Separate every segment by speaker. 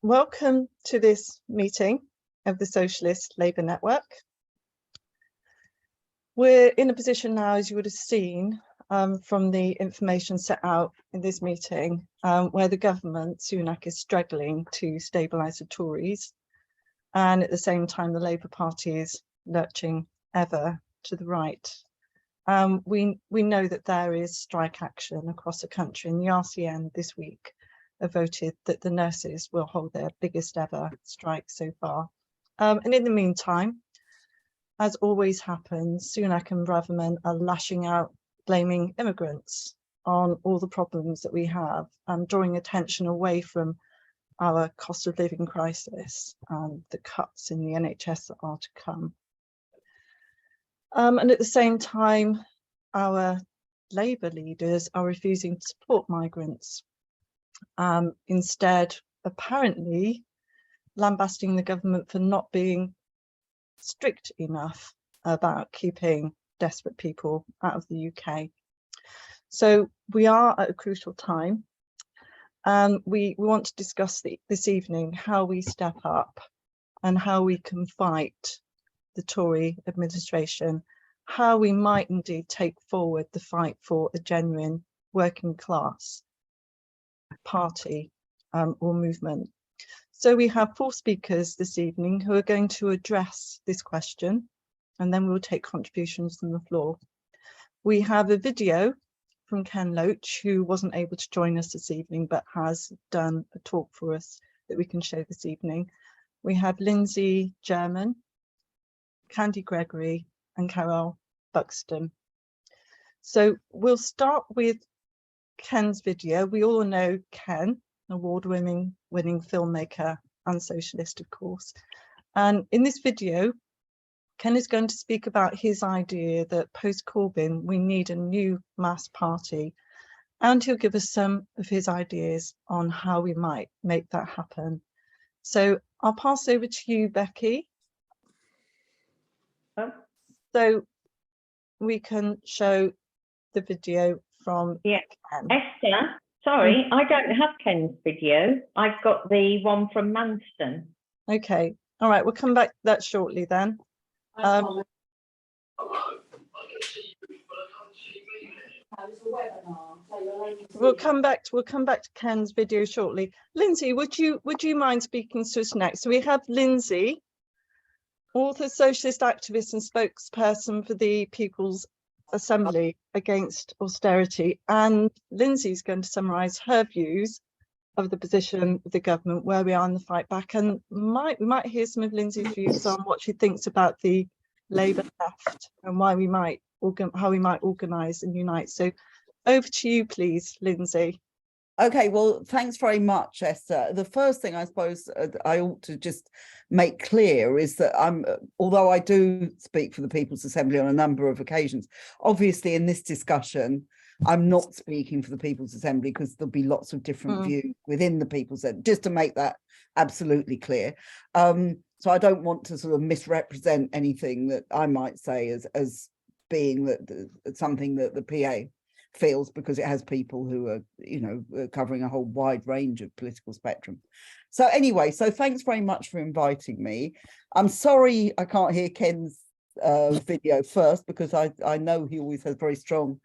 Speaker 1: Welcome to this meeting of the Socialist Labour Network. We're in a position now, as you would have seen from the information set out in this meeting, where the government, Sunak, is struggling to stabilise the Tories, and at the same time the Labour Party is lurching ever to the right. We know that there is strike action across the country, and the RCN this week have voted that the nurses will hold their biggest ever strike so far. And in the meantime, as always happens, Sunak and Braverman are lashing out, blaming immigrants on all the problems that we have, and drawing attention away from our cost of living crisis and the cuts in the NHS that are to come. And at the same time, our Labour leaders are refusing to support migrants. Instead, apparently, lambasting the government for not being strict enough about keeping desperate people out of the UK. So we are at a crucial time, and we want to discuss this evening how we step up and how we can fight the Tory administration, how we might indeed take forward the fight for a genuine working class party or movement. So we have 4 speakers this evening who are going to address this question, and then we'll take contributions from the floor. We have a video from Ken Loach, who wasn't able to join us this evening but has done a talk for us that we can show this evening. We have Lindsay German, Gregory and Carel Buxton. So we'll start with Ken's video. We all know Ken, award-winning filmmaker and socialist, of course. And in this video, Ken is going to speak about his idea that post-Corbyn, we need a new mass party. And he'll give us some of his ideas on how we might make that happen. So I'll pass over to you, Becky. So we can show the video from Ken.
Speaker 2: Esther, sorry, I don't have Ken's video. I've got the one from Manston.
Speaker 1: Okay, all right, we'll come back to that shortly then. We'll come back to Ken's video shortly. Lindsay, would you mind speaking to us next? So we have Lindsay, author, socialist activist and spokesperson for the People's Assembly against austerity, and Lindsay's going to summarise her views of the position of the government, where we are in the fight back, and we might hear some of Lindsay's views on what she thinks about the Labour left and how we might organise and unite. So over to you, please, Lindsay.
Speaker 3: Okay, well, thanks very much, Esther. The first thing I suppose I ought to just make clear is that although I do speak for the People's Assembly on a number of occasions, obviously in this discussion, I'm not speaking for the People's Assembly because there'll be lots of different views within the People's Assembly, just to make that absolutely clear. So I don't want to sort of misrepresent anything that I might say as being something that the PA feels, because it has people who are, covering a whole wide range of political spectrum. So anyway, so thanks very much for inviting me. I'm sorry I can't hear Ken's video first, because I know he always has very strong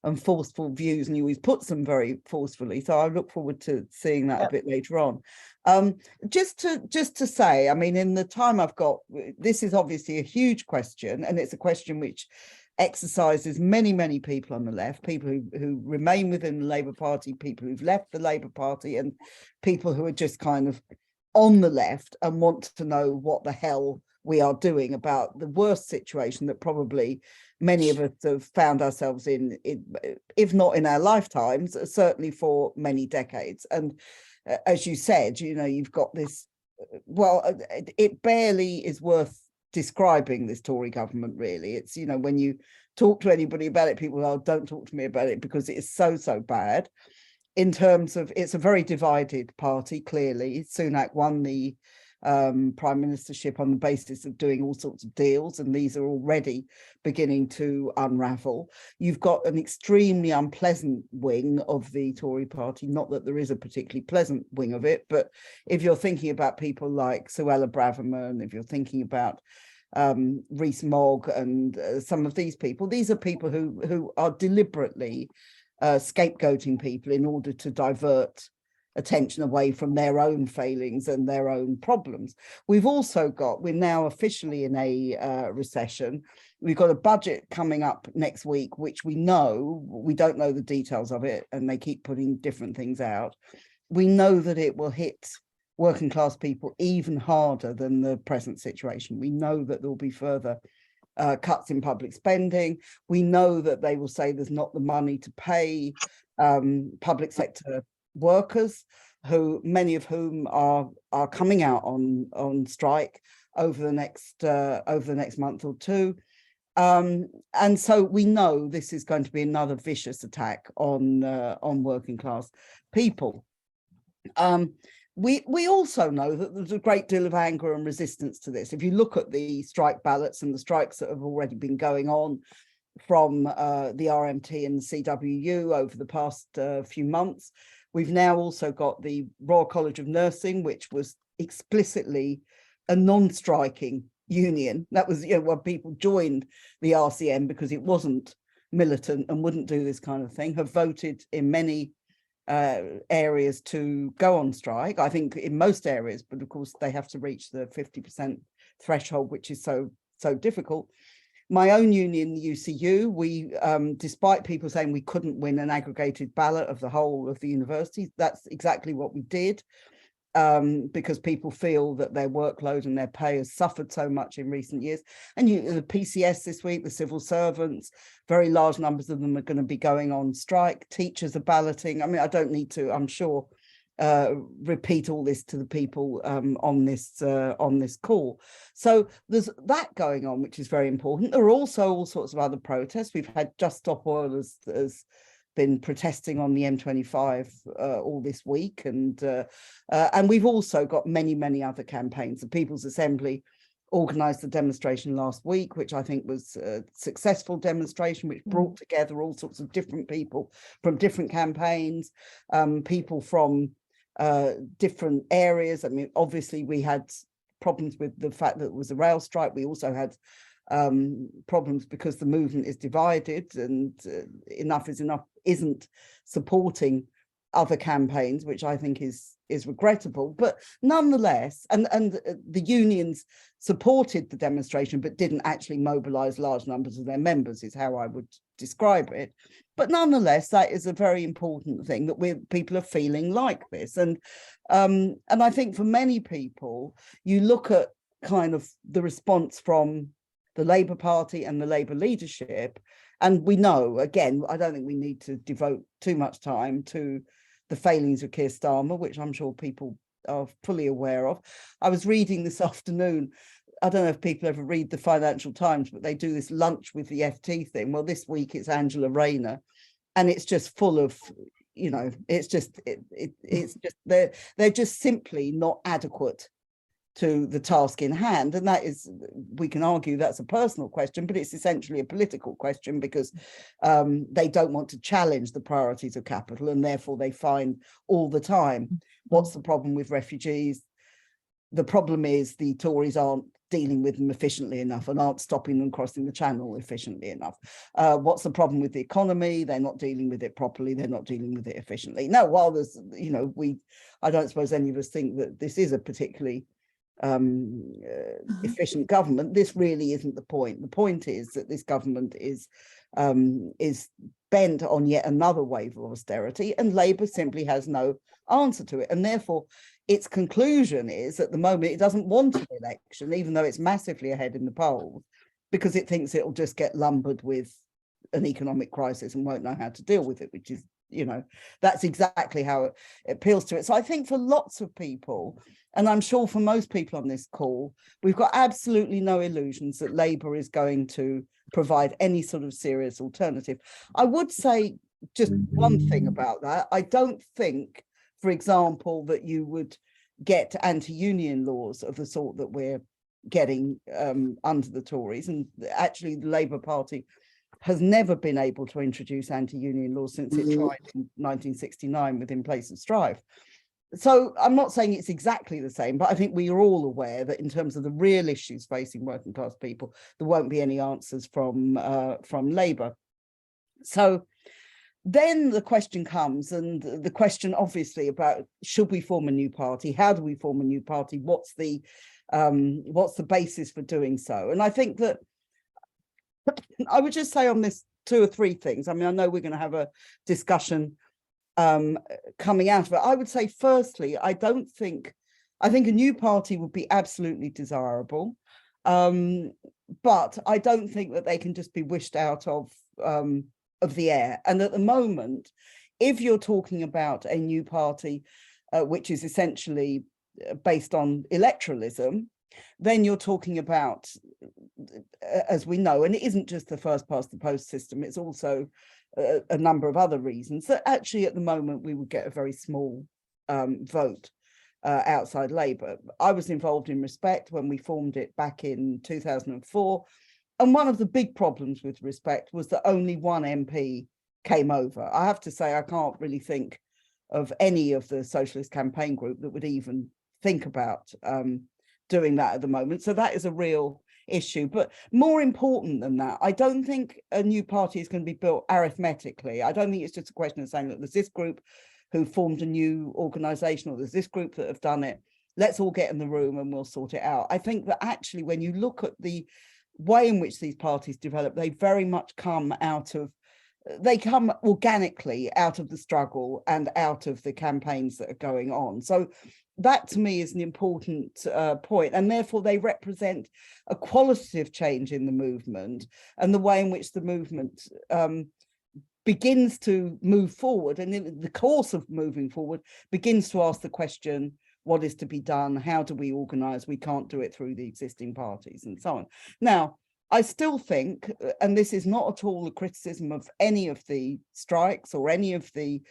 Speaker 3: and forceful views, and he always puts them very forcefully. So I look forward to seeing that a bit later on. Just to say, I mean, in the time I've got, this is obviously a huge question, and it's a question which exercises many people on the left, people who remain within the Labour Party, people who've left the Labour Party, and people who are just kind of on the left and want to know what the hell we are doing about the worst situation that probably many of us have found ourselves in, if not in our lifetimes, certainly for many decades. And as you said, you've got this, well, it barely is worth describing this Tory government, really. It's, when you talk to anybody about it, people are, don't talk to me about it, because it is so bad. In terms of, it's a very divided party, clearly. Sunak won the prime ministership on the basis of doing all sorts of deals, and these are already beginning to unravel. You've got an extremely unpleasant wing of the Tory party, not that there is a particularly pleasant wing of it, but if you're thinking about people like Suella Braverman, if you're thinking about Rees-Mogg and some of these are people who are deliberately scapegoating people in order to divert attention away from their own failings and their own problems. We're now officially in a recession. We've got a budget coming up next week, which we don't know the details of it, and they keep putting different things out. We know that it will hit working class people even harder than the present situation. We know that there will be further cuts in public spending. We know that they will say there's not the money to pay public sector workers, many of whom are coming out on strike over the next month or two. And so we know this is going to be another vicious attack on working class people. We also know that there's a great deal of anger and resistance to this. If you look at the strike ballots and the strikes that have already been going on from the RMT and the CWU over the past few months, we've now also got the Royal College of Nursing, which was explicitly a non-striking union. That was, when people joined the RCN because it wasn't militant and wouldn't do this kind of thing, have voted in many areas to go on strike. I think in most areas, but of course they have to reach the 50% threshold, which is so difficult. My own union, the UCU, we, despite people saying we couldn't win an aggregated ballot of the whole of the universities, that's exactly what we did, because people feel that their workload and their pay has suffered so much in recent years. And the PCS this week, the civil servants, very large numbers of them are going to be going on strike. Teachers are balloting. I mean, I don't need to, I'm sure, repeat all this to the people on this call. So there's that going on, which is very important. There are also all sorts of other protests. We've had Just Stop Oil has been protesting on the M25 all this week, and we've also got many other campaigns. The People's Assembly organised a demonstration last week, which I think was a successful demonstration, which brought together all sorts of different people from different campaigns, people from different areas. I mean, obviously we had problems with the fact that it was a rail strike. We also had problems because the movement is divided, and Enough is Enough isn't supporting other campaigns, which I think is regrettable. But nonetheless, and the unions supported the demonstration but didn't actually mobilize large numbers of their members, is how I would describe it. But nonetheless, that is a very important thing, that people are feeling like this. And I think for many people, you look at kind of the response from the Labour Party and the Labour leadership, and we know, again, I don't think we need to devote too much time to the failings of Keir Starmer, which I'm sure people are fully aware of. I was reading this afternoon, I don't know if people ever read the Financial Times, but they do this lunch with the FT thing. Well, this week it's Angela Rayner, and it's just full of, it's just they're just simply not adequate to the task in hand. And that is, we can argue that's a personal question, but it's essentially a political question, because they don't want to challenge the priorities of capital, and therefore they find all the time, what's the problem with refugees? The problem is the Tories aren't dealing with them efficiently enough and aren't stopping them crossing the channel efficiently enough. What's the problem with the economy? They're not dealing with it properly. They're not dealing with it efficiently. Now, while there's, I don't suppose any of us think that this is a particularly efficient government, this really isn't the point. The point is that this government is bent on yet another wave of austerity, and Labour simply has no answer to it. And therefore, its conclusion is, at the moment, it doesn't want an election, even though it's massively ahead in the polls, because it thinks it'll just get lumbered with an economic crisis and won't know how to deal with it, which is, that's exactly how it appeals to it. So I think for lots of people, and I'm sure for most people on this call, we've got absolutely no illusions that Labour is going to provide any sort of serious alternative. I would say just one thing about that. I don't think, for example, that you would get anti-union laws of the sort that we're getting under the Tories. And actually the Labour Party has never been able to introduce anti-union laws since it tried in 1969 with In Place of Strife. So I'm not saying it's exactly the same, but I think we are all aware that in terms of the real issues facing working class people, there won't be any answers from Labour. So then the question comes, and the question obviously about, should we form a new party? How do we form a new party? What's the basis for doing so? And I think that I would just say on this 2 or 3 things. I mean, I know we're going to have a discussion coming out of it. I would say, firstly, I think a new party would be absolutely desirable, but I don't think that they can just be wished out of the air. And at the moment, if you're talking about a new party, which is essentially based on electoralism, then you're talking about, as we know, and it isn't just the first past the post system, it's also a number of other reasons, that actually at the moment we would get a very small vote outside Labour. I was involved in Respect when we formed it back in 2004. And one of the big problems with Respect was that only one MP came over. I have to say, I can't really think of any of the Socialist campaign group that would even think about doing that at the moment. So that is a real issue. But more important than that, I don't think a new party is going to be built arithmetically. I don't think it's just a question of saying that there's this group who formed a new organisation, or there's this group that have done it. Let's all get in the room and we'll sort it out. I think that actually, when you look at the way in which these parties develop, they very much come organically out of the struggle and out of the campaigns that are going on. So that to me is an important point, and therefore they represent a qualitative change in the movement and the way in which the movement begins to move forward, and in the course of moving forward begins to ask the question, what is to be done? How do we organise? We can't do it through the existing parties and so on. Now, I still think, and this is not at all a criticism of any of the strikes or any of the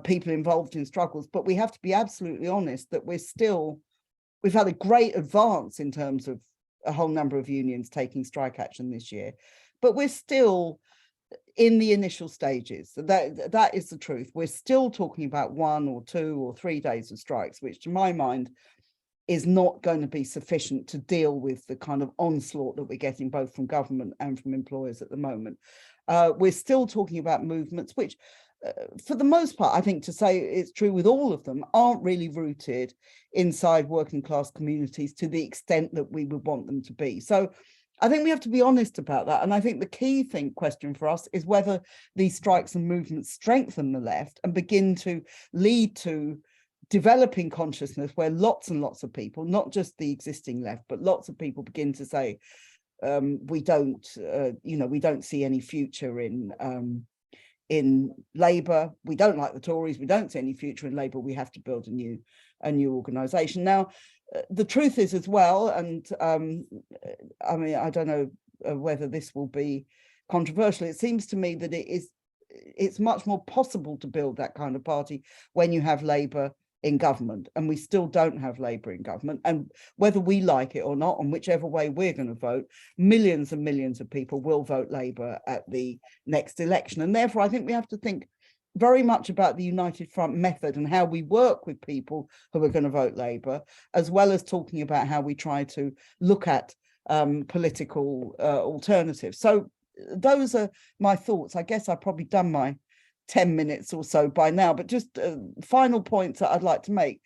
Speaker 3: people involved in struggles, but we have to be absolutely honest that we've had a great advance in terms of a whole number of unions taking strike action this year, but we're still in the initial stages. That is the truth. We're still talking about 1 or 2 or 3 days of strikes, which to my mind is not going to be sufficient to deal with the kind of onslaught that we're getting both from government and from employers at the moment. We're still talking about movements which, for the most part, I think to say it's true with all of them, aren't really rooted inside working class communities to the extent that we would want them to be. So I think we have to be honest about that. And I think the key question for us is whether these strikes and movements strengthen the left and begin to lead to developing consciousness where lots and lots of people, not just the existing left, but lots of people begin to say, we don't see any future in Labour. We don't like the Tories. We don't see any future in Labour. We have to build a new organisation. Now, the truth is as well, and I mean, I don't know whether this will be controversial. It seems to me that it's much more possible to build that kind of party when you have Labour in government, and we still don't have Labour in government. And whether we like it or not, and whichever way we're going to vote, millions and millions of people will vote Labour at the next election. And therefore, I think we have to think very much about the United Front method and how we work with people who are going to vote Labour, as well as talking about how we try to look at political alternatives. So those are my thoughts. I guess I've probably done my 10 minutes or so by now, but just final points that I'd like to make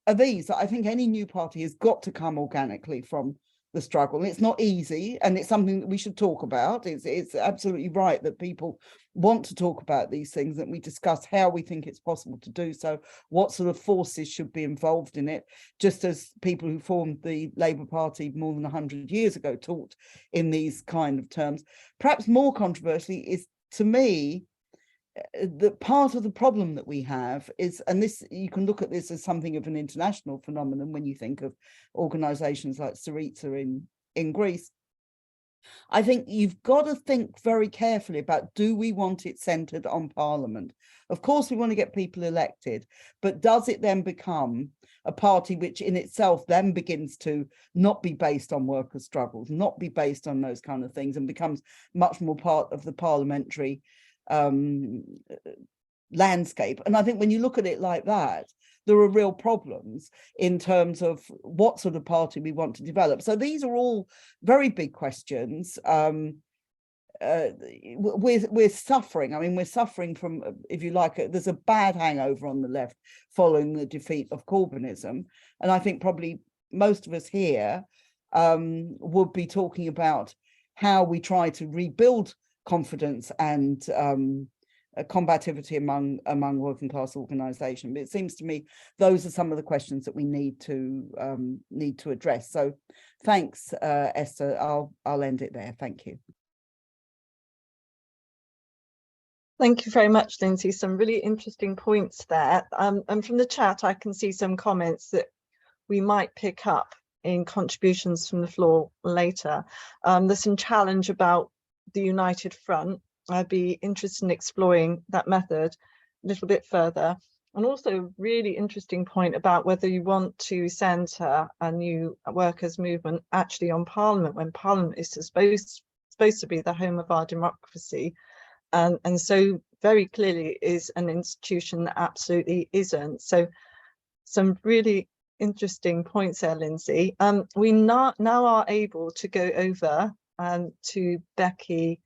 Speaker 3: are these. I think any new party has got to come organically from the struggle. It's not easy, and it's something that we should talk about. It's absolutely right that people want to talk about these things, that we discuss how we think it's possible to do so, what sort of forces should be involved in it, just as people who formed the Labour Party more than 100 years ago talked in these kind of terms. Perhaps more controversially is, to me, the part of the problem that we have is, and this, you can look at this as something of an international phenomenon when you think of organizations like Syriza in Greece, I think you've got to think very carefully about, do we want it centred on Parliament? Of course, we want to get people elected, but does it then become a party which in itself then begins to not be based on worker struggles, not be based on those kind of things, and becomes much more part of the parliamentary landscape? And I think when you look at it like that, there are real problems in terms of what sort of party we want to develop. So these are all very big questions. We're suffering. I mean, we're suffering from, if you like, there's a bad hangover on the left following the defeat of Corbynism. And I think probably most of us here would be talking about how we try to rebuild confidence and combativity among working class organisation. But it seems to me those are some of the questions that we need to address. So thanks, Esther. I'll end it there. Thank you.
Speaker 1: Thank you very much, Lindsay. Some really interesting points there. And from the chat, I can see some comments that we might pick up in contributions from the floor later. There's some challenge about the United Front. I'd be interested in exploring that method a little bit further. And also a really interesting point about whether you want to centre a new workers' movement actually on Parliament, when Parliament is supposed to be the home of our democracy. And so very clearly is an institution that absolutely isn't. So some really interesting points there, Lindsay. We now are able to go over to Becky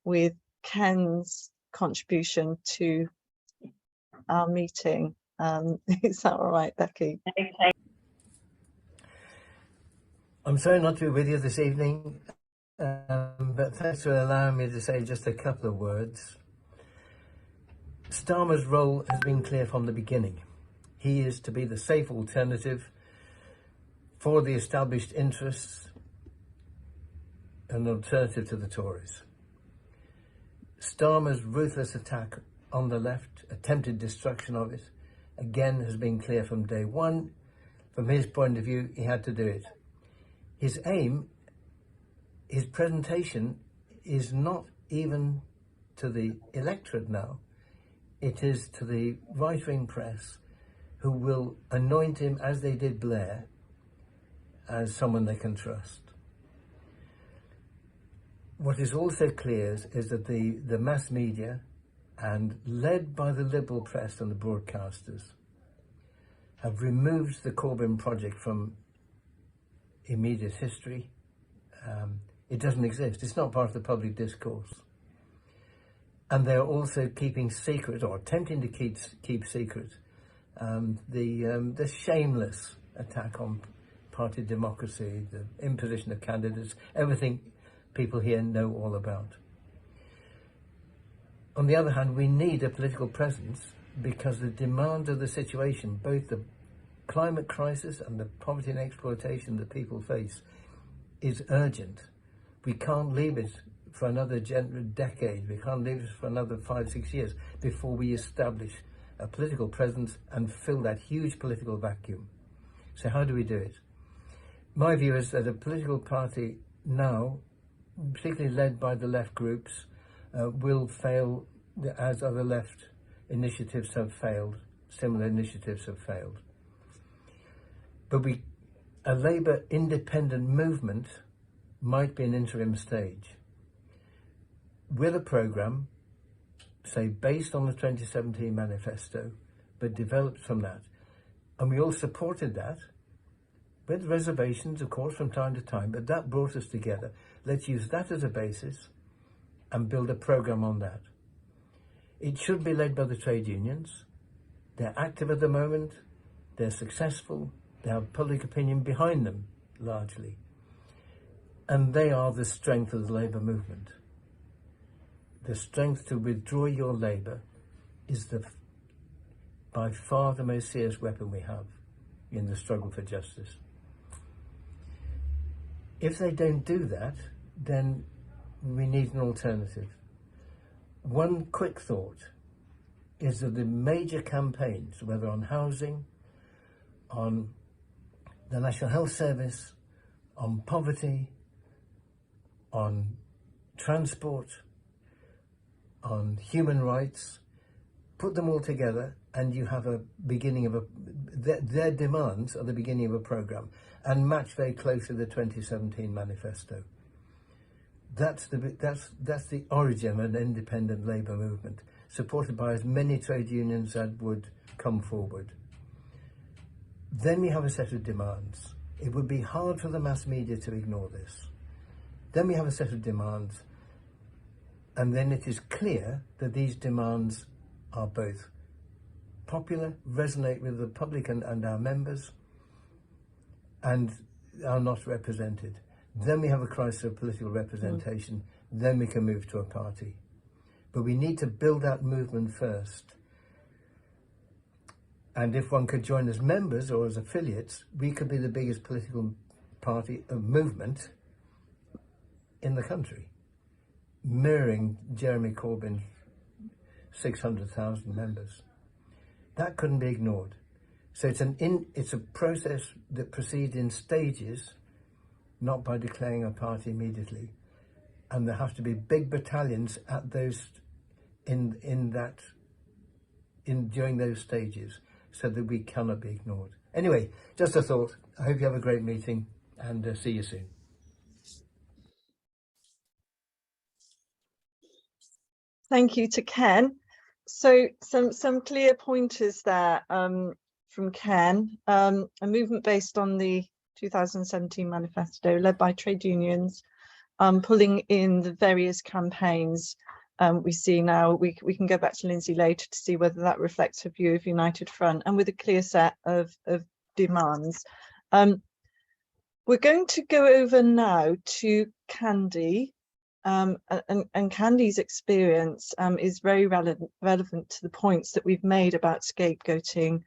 Speaker 1: with Ken's contribution to our meeting. Is that all right, Becky?
Speaker 2: Okay.
Speaker 4: I'm sorry not to be with you this evening, but thanks for allowing me to say just a couple of words. Starmer's role has been clear from the beginning. He is to be the safe alternative for the established interests, an alternative to the Tories. Starmer's ruthless attack on the left, attempted destruction of it, again has been clear from day one. From his point of view, he had to do it. His aim, his presentation is not even to the electorate now. It is to the right-wing press, who will anoint him, as they did Blair, as someone they can trust. What is also clear is that the mass media, and led by the liberal press and the broadcasters, have removed the Corbyn project from immediate history. It doesn't exist. It's not part of the public discourse. And they're also keeping secret, or attempting to keep secret, the shameless attack on party democracy, the imposition of candidates, everything people here know all about. On the other hand, we need a political presence because the demand of the situation, both the climate crisis and the poverty and exploitation that people face, is urgent. We can't leave it for another decade. We can't leave it for another 5-6 years before we establish a political presence and fill that huge political vacuum. So how do we do it? My view is that a political party now, particularly led by the left groups, will fail as other left initiatives have failed, similar initiatives have failed. But a Labour independent movement might be an interim stage with a programme, say, based on the 2017 manifesto, but developed from that. And we all supported that, with reservations, of course, from time to time, but that brought us together. Let's use that as a basis and build a programme on that. It should be led by the trade unions. They're active at the moment, they're successful, they have public opinion behind them, largely. And they are the strength of the Labour movement. The strength to withdraw your Labour is by far the most serious weapon we have in the struggle for justice. If they don't do that, then we need an alternative. One quick thought is that the major campaigns, whether on housing, on the National Health Service, on poverty, on transport, on human rights. Put them all together and you have a beginning of their demands are the beginning of a programme, and match very closely the 2017 manifesto. That's the origin of an independent labour movement, supported by as many trade unions as would come forward. Then we have a set of demands. It would be hard for the mass media to ignore this. Then we have a set of demands, and then it is clear that these demands are both popular, resonate with the public and our members, and are not represented. Then we have a crisis of political representation. Then we can move to a party. But we need to build that movement first. And if one could join as members or as affiliates, we could be the biggest political party movement in the country, mirroring Jeremy Corbyn's 600,000 members. That couldn't be ignored. So it's a process that proceeds in stages, not by declaring a party immediately. And there have to be big battalions at those during those stages, so that we cannot be ignored. Anyway, just a thought. I hope you have a great meeting, and see you soon.
Speaker 1: Thank you to Ken. So some clear pointers there from Ken. A movement based on the 2017 manifesto, led by trade unions, pulling in the various campaigns we see now. We can go back to Lindsay later to see whether that reflects her view of United Front, and with a clear set of demands. We're going to go over now to Candy. And Candy's experience is very relevant to the points that we've made about scapegoating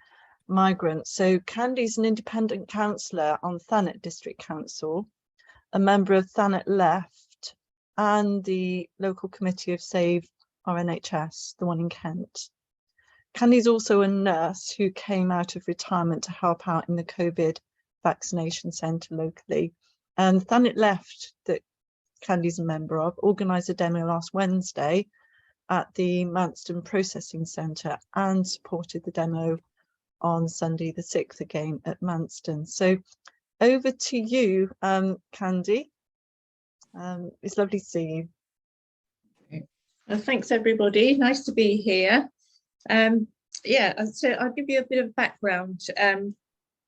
Speaker 1: migrants. So Candy's an independent councillor on Thanet District Council, a member of Thanet Left and the local committee of Save Our NHS, the one in Kent. Candy's also a nurse who came out of retirement to help out in the COVID vaccination centre locally. And Thanet Left, that Candy's a member of, organised a demo last Wednesday at the Manston Processing Centre and supported the demo on Sunday the 6th again at Manston. So over to you, Candy. It's lovely to see you.
Speaker 5: Well, thanks everybody, nice to be here. Yeah, so I'll give you a bit of background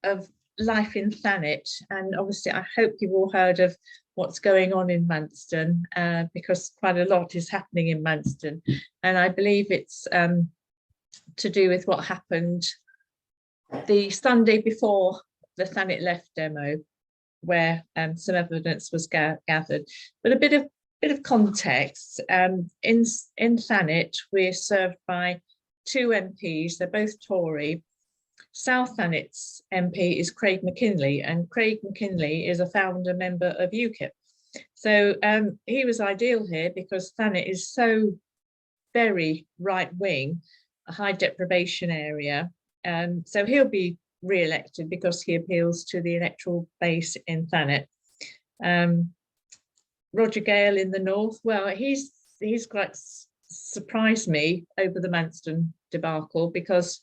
Speaker 5: of life in Thanet, and obviously I hope you've all heard of what's going on in Manston, because quite a lot is happening in Manston, and I believe it's to do with what happened the Sunday before the Thanet Left demo, where some evidence was gathered. But a bit of context. In Thanet, we're served by 2 MPs. They're both Tory. South Thanet's MP is Craig McKinley, and Craig McKinley is a founder member of UKIP. So he was ideal here because Thanet is so very right-wing, a high deprivation area. So he'll be re-elected because he appeals to the electoral base in Thanet. Roger Gale in the north, well, he's quite surprised me over the Manston debacle, because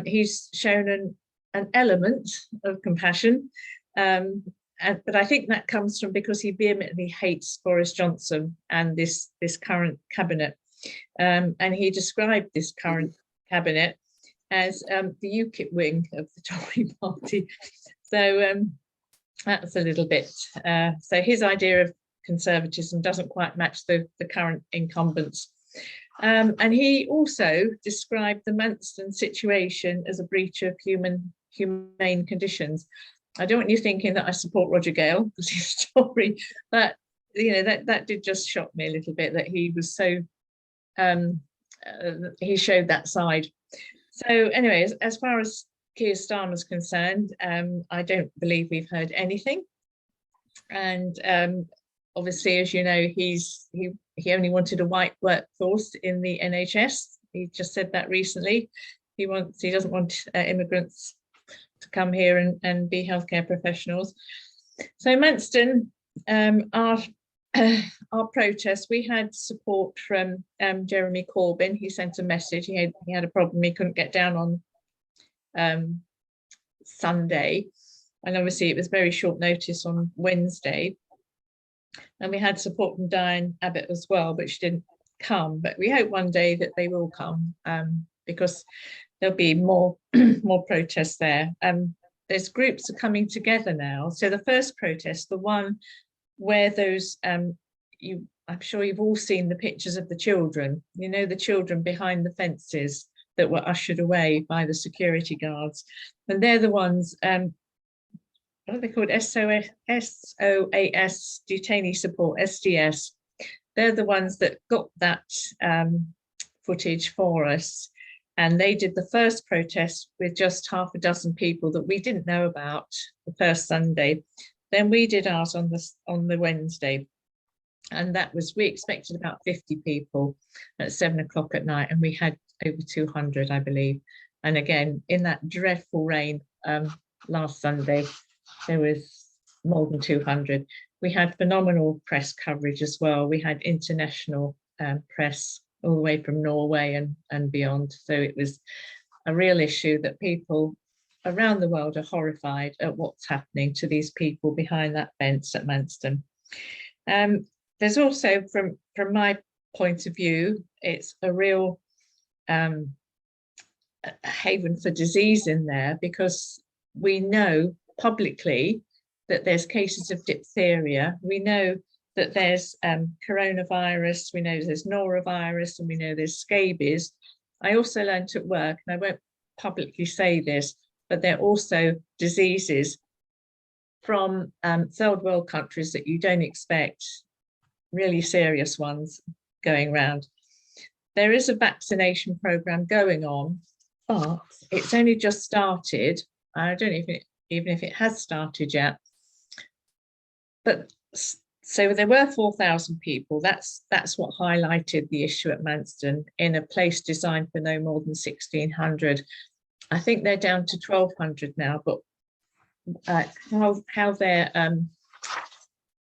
Speaker 5: he's shown an element of compassion, but I think that comes from because he vehemently hates Boris Johnson and this current cabinet, and he described this current cabinet as the UKIP wing of the Tory party. So that's a little bit, so his idea of conservatism doesn't quite match the current incumbents. And he also described the Manston situation as a breach of humane conditions. I don't want you thinking that I support Roger Gale because he's Tory, but you know, that did just shock me a little bit, that he was so he showed that side. So anyways, as far as Keir Starmer's concerned, I don't believe we've heard anything. And obviously, as you know, he only wanted a white workforce in the NHS. He just said that recently. He doesn't want immigrants to come here and be healthcare professionals. So Manston are our protest, we had support from Jeremy Corbyn. He sent a message. He had a problem. He couldn't get down on Sunday. And obviously it was very short notice on Wednesday. And we had support from Diane Abbott as well, but she didn't come. But we hope one day that they will come, because there'll be more more protests there. There's groups are coming together now. So the first protest, the one where those I'm sure you've all seen the pictures of the children, you know, the children behind the fences that were ushered away by the security guards. And they're the ones, what are they called? SOAS, Detainee Support, SDS. They're the ones that got that footage for us. And they did the first protest with just half a dozen people that we didn't know about the first Sunday. Then we did ours on the Wednesday. And that was, we expected about 50 people at 7 o'clock at night, and we had over 200, I believe. And again, in that dreadful rain last Sunday, there was more than 200. We had phenomenal press coverage as well. We had international press all the way from Norway and beyond. So it was a real issue that people around the world are horrified at what's happening to these people behind that fence at Manston. There's also, from my point of view, it's a real haven for disease in there, because we know publicly that there's cases of diphtheria. We know that there's coronavirus, we know there's norovirus, and we know there's scabies. I also learned at work, and I won't publicly say this, but there are also diseases from third world countries that you don't expect, really serious ones going around. There is a vaccination program going on, but it's only just started. I don't know even if it has started yet. But so there were 4,000 people. That's what highlighted the issue at Manston, in a place designed for no more than 1,600. I think they're down to 1,200 now, but how they're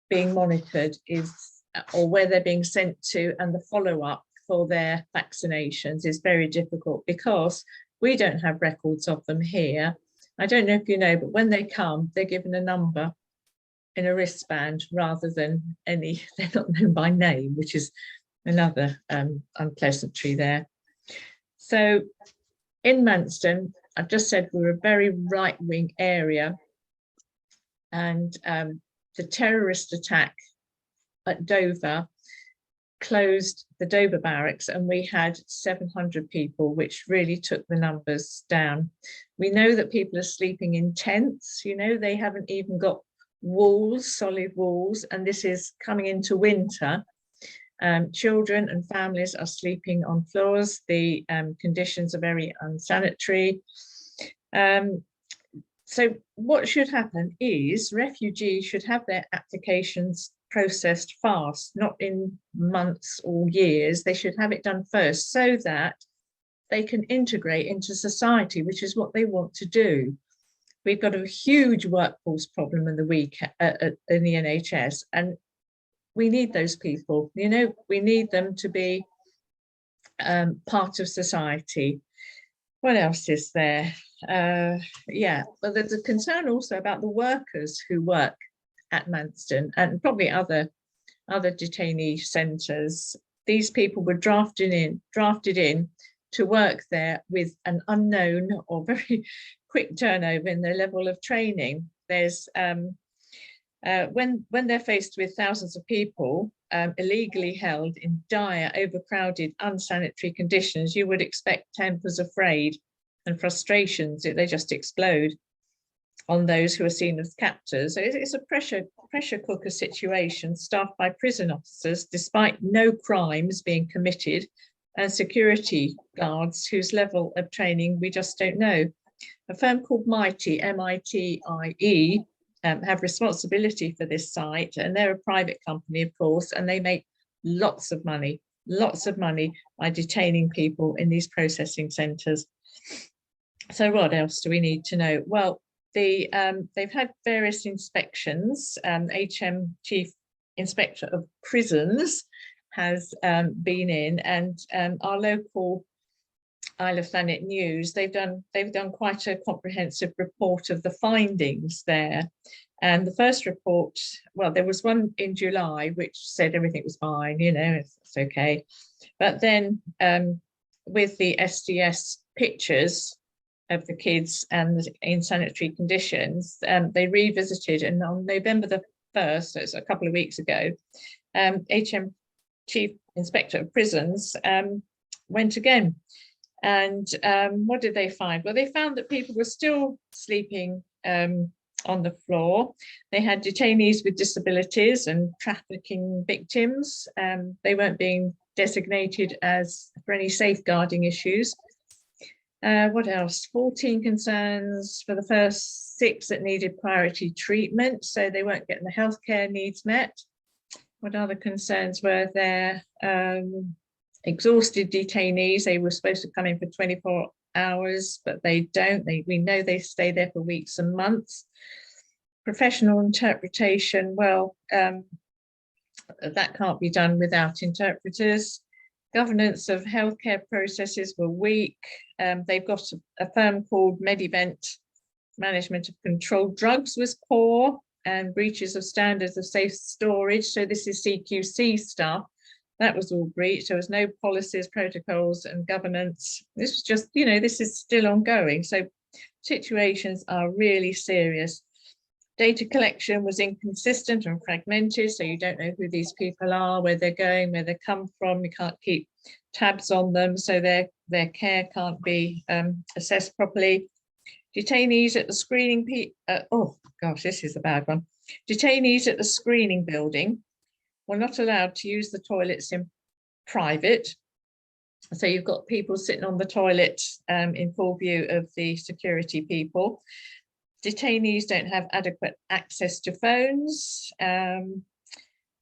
Speaker 5: being monitored is, or where they're being sent to, and the follow-up for their vaccinations is very difficult, because we don't have records of them here. I don't know if you know, but when they come, they're given a number in a wristband rather than they're not known by name, which is another unpleasantry there. So in Manston, I've just said we're a very right-wing area, and the terrorist attack at Dover closed the Dover barracks, and we had 700 people, which really took the numbers down. We know that people are sleeping in tents. You know, they haven't even got walls, solid walls, and this is coming into winter. Children and families are sleeping on floors. The conditions are very unsanitary. So what should happen is refugees should have their applications processed fast, not in months or years. They should have it done first, so that they can integrate into society, which is what they want to do. We've got a huge workforce problem in the NHS, and we need those people. You know, we need them to be part of society. What else is there? Yeah, but there's a concern also about the workers who work at Manston and probably other detainee centres. These people were drafted in to work there with an unknown or very quick turnover in their level of training. There's when they're faced with thousands of people illegally held in dire, overcrowded, unsanitary conditions, you would expect tempers are frayed and frustrations, they just explode on those who are seen as captors. So it's a pressure cooker situation staffed by prison officers, despite no crimes being committed, and security guards whose level of training we just don't know. A firm called Mitie, M-I-T-I-E, have responsibility for this site, and they're a private company, of course, and they make lots of money by detaining people in these processing centres. So what else do we need to know? Well, they've had various inspections. HM Chief Inspector of Prisons has been in, and our local Isle of Thanet News, they've done quite a comprehensive report of the findings there. And the first report, well, there was one in July which said everything was fine, you know, it's okay. But then with the SDS pictures of the kids and the insanitary conditions, they revisited, and on November the 1st, so it's a couple of weeks ago, HM Chief Inspector of Prisons went again. And what did they find? Well, they found that people were still sleeping on the floor. They had detainees with disabilities and trafficking victims. They weren't being designated as for any safeguarding issues. What else? 14 concerns for the first 6 that needed priority treatment, so they weren't getting the healthcare needs met. What other concerns were there? Exhausted detainees, they were supposed to come in for 24 hours, but they don't. We know they stay there for weeks and months. Professional interpretation, well, that can't be done without interpreters. Governance of healthcare processes were weak. They've got a firm called Medivent. Management of controlled drugs was poor, and breaches of standards of safe storage. So this is CQC stuff. That was all breached. There was no policies, protocols, and governance. This was just, you know, this is still ongoing. So situations are really serious. Data collection was inconsistent and fragmented, so you don't know who these people are, where they're going, where they come from. You can't keep tabs on them, so their care can't be assessed properly. Detainees at the screening, oh gosh, this is a bad one. Detainees at the screening building were not allowed to use the toilets in private. So you've got people sitting on the toilet in full view of the security people. Detainees don't have adequate access to phones. They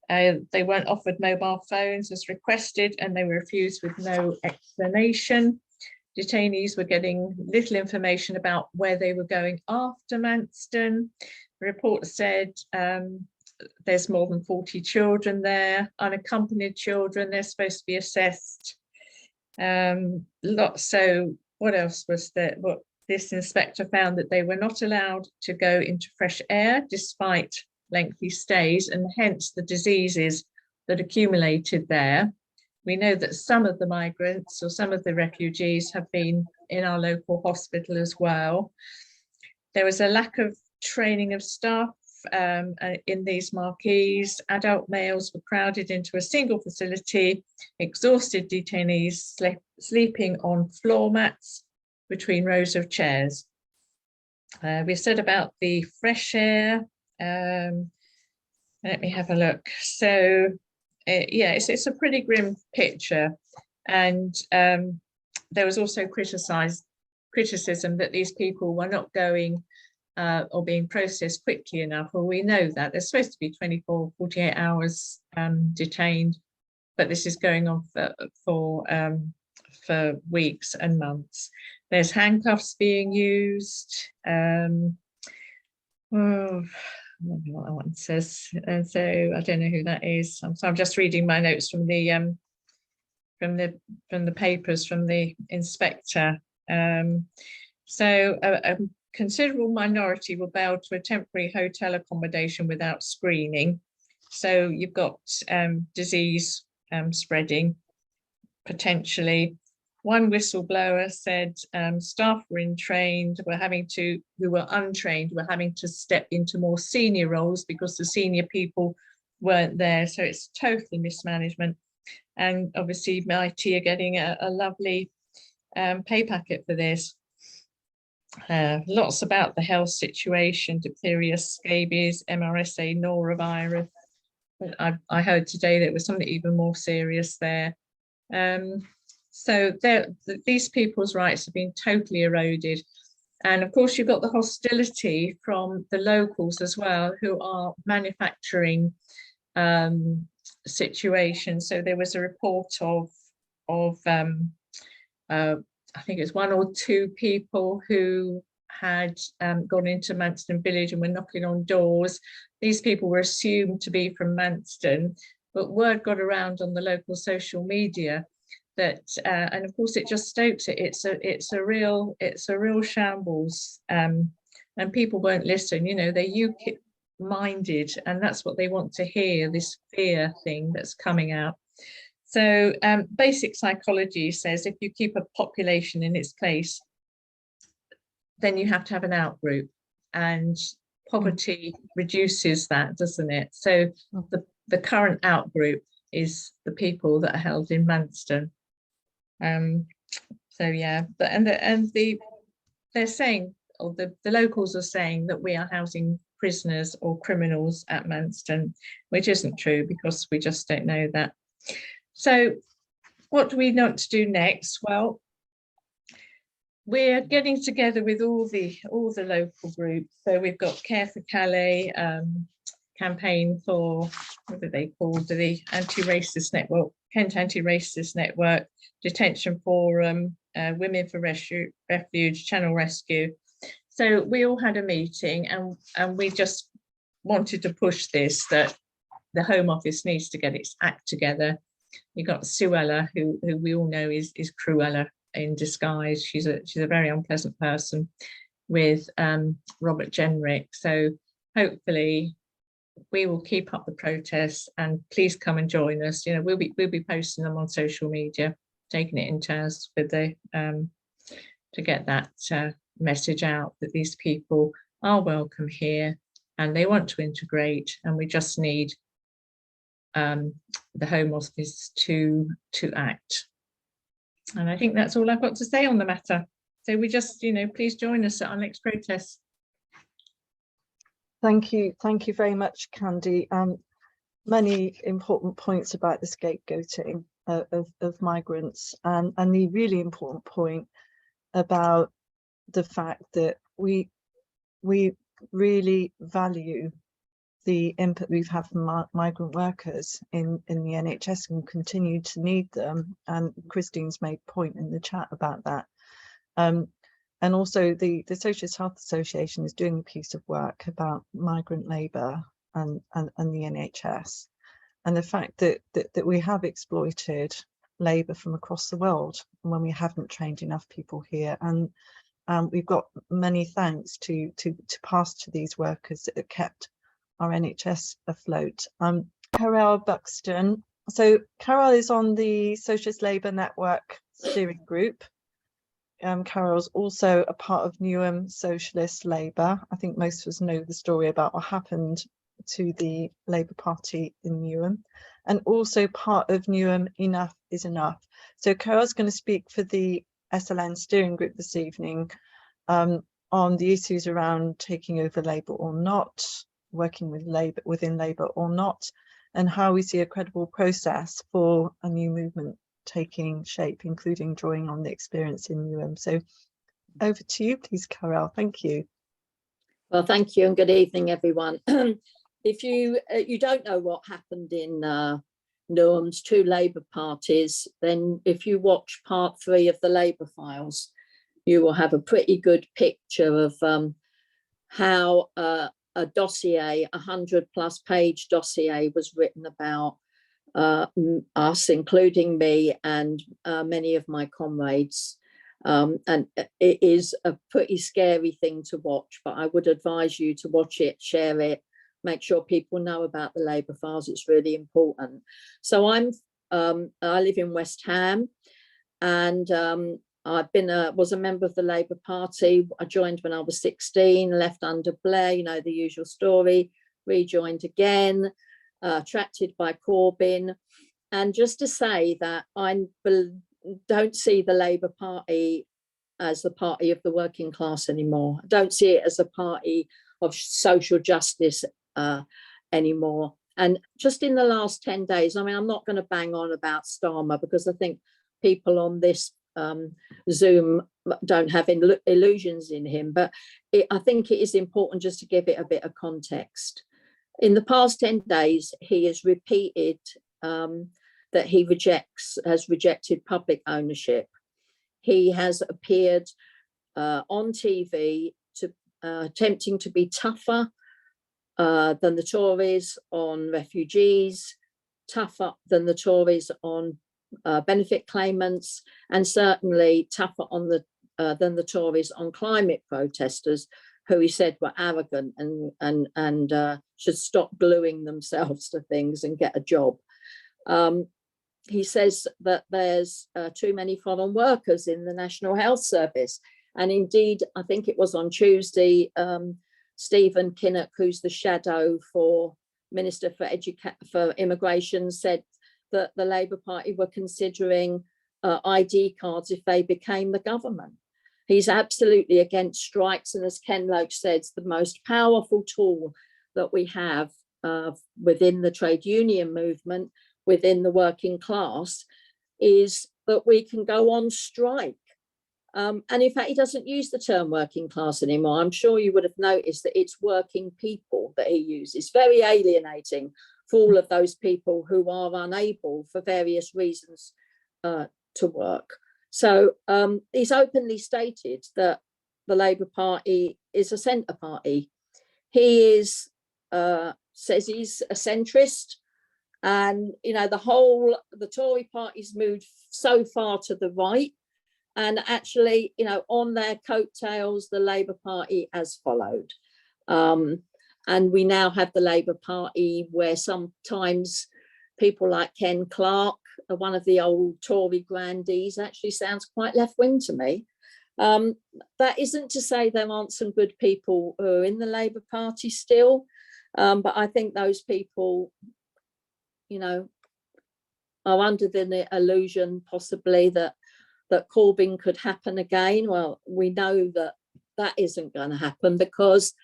Speaker 5: weren't offered mobile phones as requested, and they were refused with no explanation. Detainees were getting little information about where they were going after Manston. The report said there's more than 40 children there, unaccompanied children, they're supposed to be assessed. So what else was there? What this inspector found that they were not allowed to go into fresh air despite lengthy stays, and hence the diseases that accumulated there. We know that some of the migrants or some of the refugees have been in our local hospital as well. There was a lack of training of staff in these marquees. Adult males were crowded into a single facility, exhausted detainees sleeping on floor mats between rows of chairs. We said about the fresh air. Let me have a look. So yeah, it's a pretty grim picture, and there was also criticism that these people were not going or being processed quickly enough. Well, we know that they're supposed to be 24, 48 hours detained, but this is going on for weeks and months. There's handcuffs being used. Oh, I don't know what that one says, and so I don't know who that is. So I'm just reading my notes from the papers from the inspector. So a considerable minority were bailed to a temporary hotel accommodation without screening. So you've got disease spreading potentially. One whistleblower said staff were untrained, who were untrained, were having to step into more senior roles because the senior people weren't there. So it's totally mismanagement. And obviously IT are getting a lovely pay packet for this. Lots about the health situation, diphtheria, scabies, MRSA, norovirus. But I heard today that it was something even more serious there. So these people's rights have been totally eroded. And of course, you've got the hostility from the locals as well, who are manufacturing situations. So there was a report of I think it's 1 or 2 people who had gone into Manston Village and were knocking on doors. these people were assumed to be from Manston, but word got around on the local social media that, and of course it just stokes it. It's a real shambles, and people won't listen. You know, they're UKIP minded, and that's what they want to hear. This fear thing that's coming out. So basic psychology says if you keep a population in its place, then you have to have an outgroup, and poverty reduces that, doesn't it? So the current outgroup is the people that are held in Manston. So yeah, but they're saying, or the locals are saying, that we are housing prisoners or criminals at Manston, which isn't true because we just don't know that. So what do we want to do next? Well, we're getting together with all the local groups. So we've got Care for Calais, campaign for, what are they called? The Anti-Racist Network, Kent Anti-Racist Network, Detention Forum, Women for Refuge, Channel Rescue. So we all had a meeting, and we just wanted to push this, that the Home Office needs to get its act together. You've got Suella, who we all know is Cruella in disguise. She's a very unpleasant person, with Robert Jenrick. So hopefully we will keep up the protests, and please come and join us. You know, we'll be posting them on social media, taking it in turns with the to get that message out that these people are welcome here and they want to integrate, and we just need the Home Office to act. And I think that's all I've got to say on the matter. So we just, you know, please join us at our next protest.
Speaker 1: Thank you very much, Candy. Many important points about the scapegoating of migrants, and the really important point about the fact that we really value the input we've had from migrant workers in the NHS, and continue to need them. And Christine's made point in the chat about that. And also the Socialist Health Association is doing a piece of work about migrant labour and the NHS, and the fact that we have exploited labour from across the world when we haven't trained enough people here. And we've got many thanks to pass to these workers that have kept our NHS afloat. Carel Buxton. So Carel is on the Socialist Labour Network steering group. Carel's also a part of Newham Socialist Labour. I think most of us know the story about what happened to the Labour Party in Newham, and also part of Newham Enough is Enough. So Carel's going to speak for the SLN steering group this evening on the issues around taking over Labour or not, working with Labour, within Labour or not, and how we see a credible process for a new movement taking shape, including drawing on the experience in Newham. So over to you, please, Carel. Thank you.
Speaker 6: Well, thank you, and good evening, everyone. If you don't know what happened in Newham's two Labour parties, then if you watch part 3 of the Labour files, you will have a pretty good picture of how a dossier, 100+ page dossier, was written about us, including me and many of my comrades. And it is a pretty scary thing to watch, but I would advise you to watch it, share it, make sure people know about the Labour files. It's really important. So I live in West Ham, and was a member of the Labour Party. I joined when I was 16, left under Blair, you know, the usual story, rejoined again, attracted by Corbyn. And just to say that I don't see the Labour Party as the party of the working class anymore. I don't see it as a party of social justice anymore. And just in the last 10 days, I mean, I'm not going to bang on about Starmer, because I think people on this Zoom don't have illusions in him, but I think it is important just to give it a bit of context. In the past 10 days, he has repeated that he has rejected public ownership. He has appeared on TV attempting to be tougher than the Tories on refugees, tougher than the Tories on benefit claimants, and certainly tougher on than the Tories on climate protesters, who he said were arrogant and should stop gluing themselves to things and get a job. He says that there's too many foreign workers in the National Health Service. And indeed, I think it was on Tuesday, Stephen Kinnock, who's the shadow for Minister for Immigration, said that the Labour Party were considering ID cards if they became the government. He's absolutely against strikes. And as Ken Loach says, the most powerful tool that we have within the trade union movement, within the working class, is that we can go on strike. And in fact, he doesn't use the term working class anymore. I'm sure you would have noticed that it's working people that he uses. Very alienating for all of those people who are unable for various reasons to work. So he's openly stated that the Labour Party is a centre party. He is says he's a centrist, and you know the Tory party's moved so far to the right, and actually, you know, on their coattails, the Labour Party has followed. And we now have the Labour Party where sometimes people like Ken Clarke, one of the old Tory grandees, actually sounds quite left-wing to me. That isn't to say there aren't some good people who are in the Labour Party still, but I think those people, you know, are under the illusion possibly that Corbyn could happen again. Well, we know that that isn't going to happen because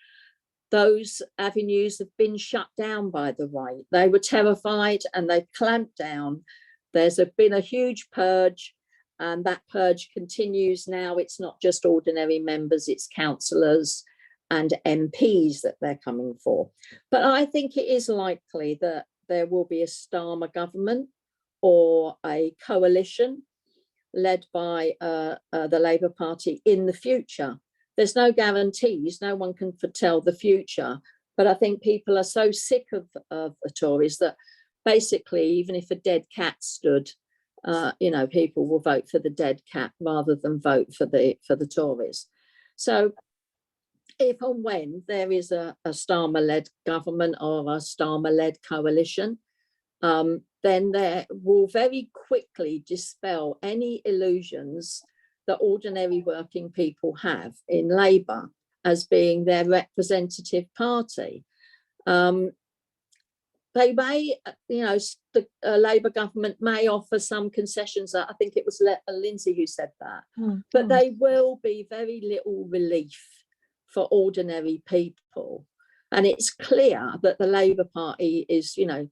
Speaker 6: those avenues have been shut down by the right. They were terrified and they've clamped down. There's been a huge purge, and that purge continues now. It's not just ordinary members, it's councillors and MPs that they're coming for. But I think it is likely that there will be a Starmer government or a coalition led by the Labour Party in the future. There's no guarantees, no one can foretell the future, but I think people are so sick of the Tories that basically, even if a dead cat stood, you know, people will vote for the dead cat rather than vote for the Tories. So if and when there is a Starmer-led government or a Starmer-led coalition, then there will very quickly dispel any illusions that ordinary working people have in Labour as being their representative party. They may, you know, the Labour government may offer some concessions. I think it was Lindsay who said that, but they will be very little relief for ordinary people. And it's clear that the Labour Party is, you know,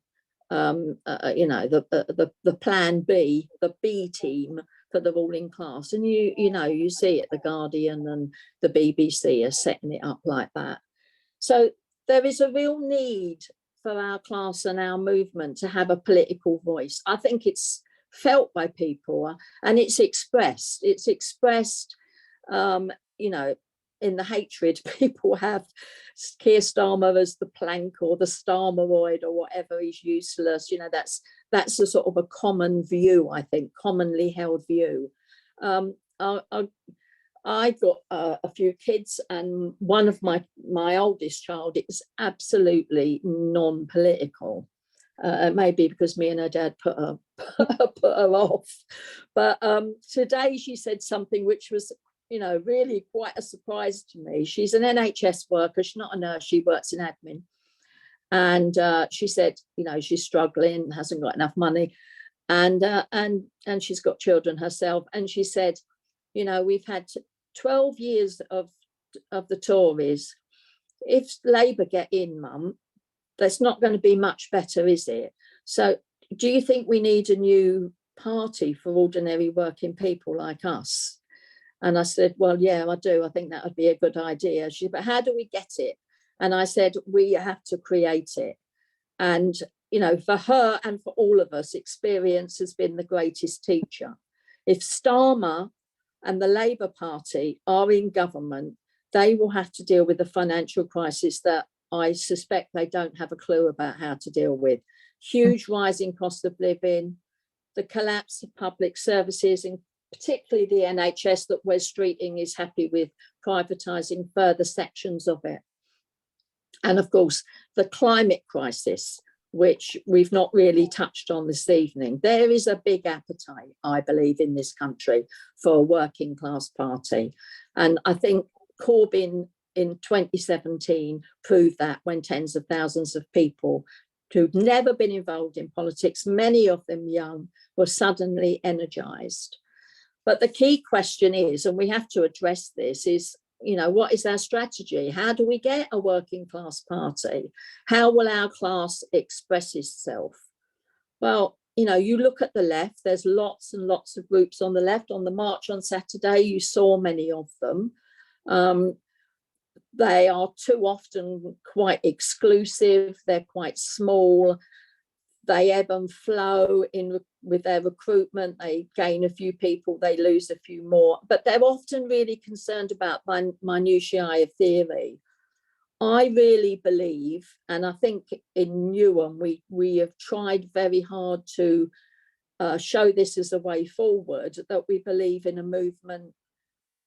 Speaker 6: the plan B, the B team for the ruling class. And you see it, the Guardian and the BBC are setting it up like that. So there is a real need for our class and our movement to have a political voice. I think it's felt by people and it's expressed. It's expressed, you know, in the hatred people have Keir Starmer as the plank or the Starmeroid or whatever. He's useless. You know, that's a sort of a common view, I think, commonly held view. I got a few kids, and one of my oldest child is absolutely non-political. Maybe because me and her dad put her off. But today she said something which was, you know, really quite a surprise to me. She's an NHS worker. She's not a nurse. She works in admin. And she said, you know, she's struggling, hasn't got enough money, and she's got children herself. And she said, you know, we've had 12 years of the Tories. If Labour get in, Mum, that's not going to be much better, is it? So do you think we need a new party for ordinary working people like us? And I said, well, yeah, I do. I think that would be a good idea. She said, but how do we get it? And I said, we have to create it. And, you know, for her and for all of us, experience has been the greatest teacher. If Starmer and the Labour Party are in government, they will have to deal with the financial crisis that I suspect they don't have a clue about how to deal with. Huge rising cost of living, the collapse of public services, and particularly the NHS, that Wes Streeting is happy with privatising further sections of it. And of course, the climate crisis, which we've not really touched on this evening. There is a big appetite, I believe, in this country for a working class party. And I think Corbyn in 2017 proved that, when tens of thousands of people who'd never been involved in politics, many of them young, were suddenly energised. But the key question is, and we have to address this, is, you know, what is our strategy? How do we get a working class party? How will our class express itself? Well, you know, you look at the left, there's lots and lots of groups on the left. On the march on Saturday, you saw many of them. They are too often quite exclusive, they're quite small, they ebb and flow with their recruitment. They gain a few people, they lose a few more, but they're often really concerned about minutiae of theory. I really believe, and I think in Newham, we have tried very hard to show this as a way forward, that we believe in a movement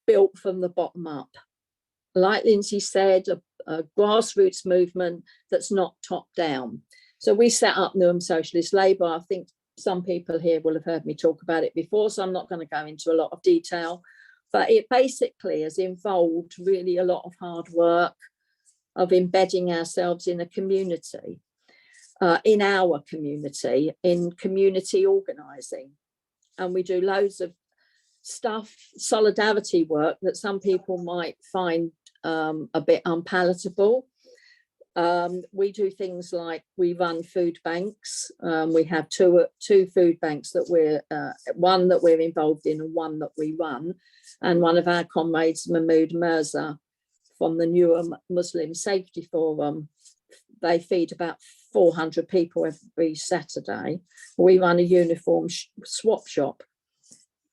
Speaker 6: built from the bottom up. Like Lindsay said, a grassroots movement that's not top down. So we set up Newham Socialist Labour. I think some people here will have heard me talk about it before, so I'm not going to go into a lot of detail. But it basically has involved really a lot of hard work of embedding ourselves in a community, in our community, in community organising. And we do loads of stuff, solidarity work that some people might find a bit unpalatable. We do things like we run food banks. We have two food banks that we're one that we're involved in and one that we run. And one of our comrades, Mahmood Mirza from the Newham Muslim Safety Forum, they feed about 400 people every Saturday. We run a uniform swap shop.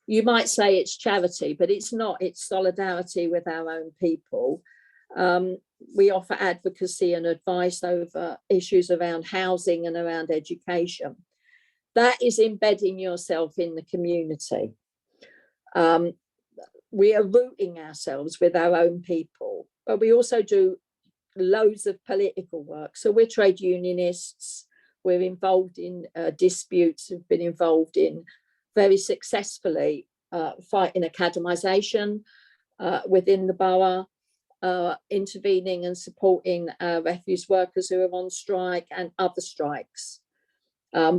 Speaker 6: You might say it's charity, but it's not. It's solidarity with our own people. We offer advocacy and advice over issues around housing and around education. That is embedding yourself in the community. We are rooting ourselves with our own people, but we also do loads of political work. So we're trade unionists. We're involved in disputes. We've been involved in very successfully fighting academisation within the borough, intervening and supporting refuse workers who are on strike and other strikes.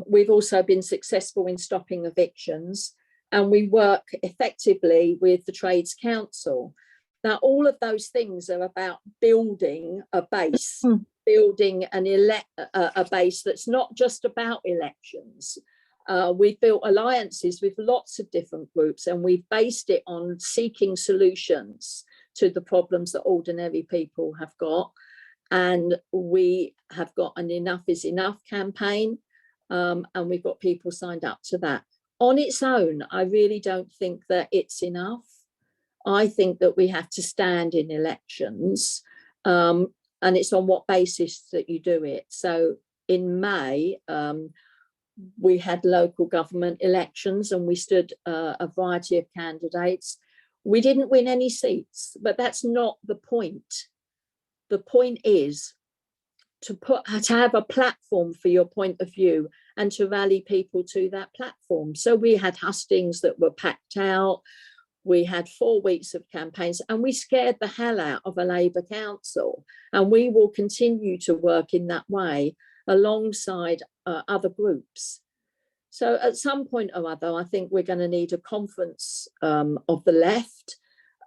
Speaker 6: We've also been successful in stopping evictions, and we work effectively with the Trades Council. Now, all of those things are about building a base, building a base that's not just about elections. We've built alliances with lots of different groups, and we've based it on seeking solutions to the problems that ordinary people have got. And we have got an Enough is Enough campaign, and we've got people signed up to that. On its own, I really don't think that it's enough. I think that we have to stand in elections, and it's on what basis that you do it. So in May, we had local government elections, and we stood a variety of candidates. We didn't win any seats, but that's not the point. The point is to have a platform for your point of view and to rally people to that platform. So we had hustings that were packed out. We had 4 weeks of campaigns, and we scared the hell out of a Labour council. And we will continue to work in that way alongside other groups. So at some point or other, I think we're going to need a conference of the left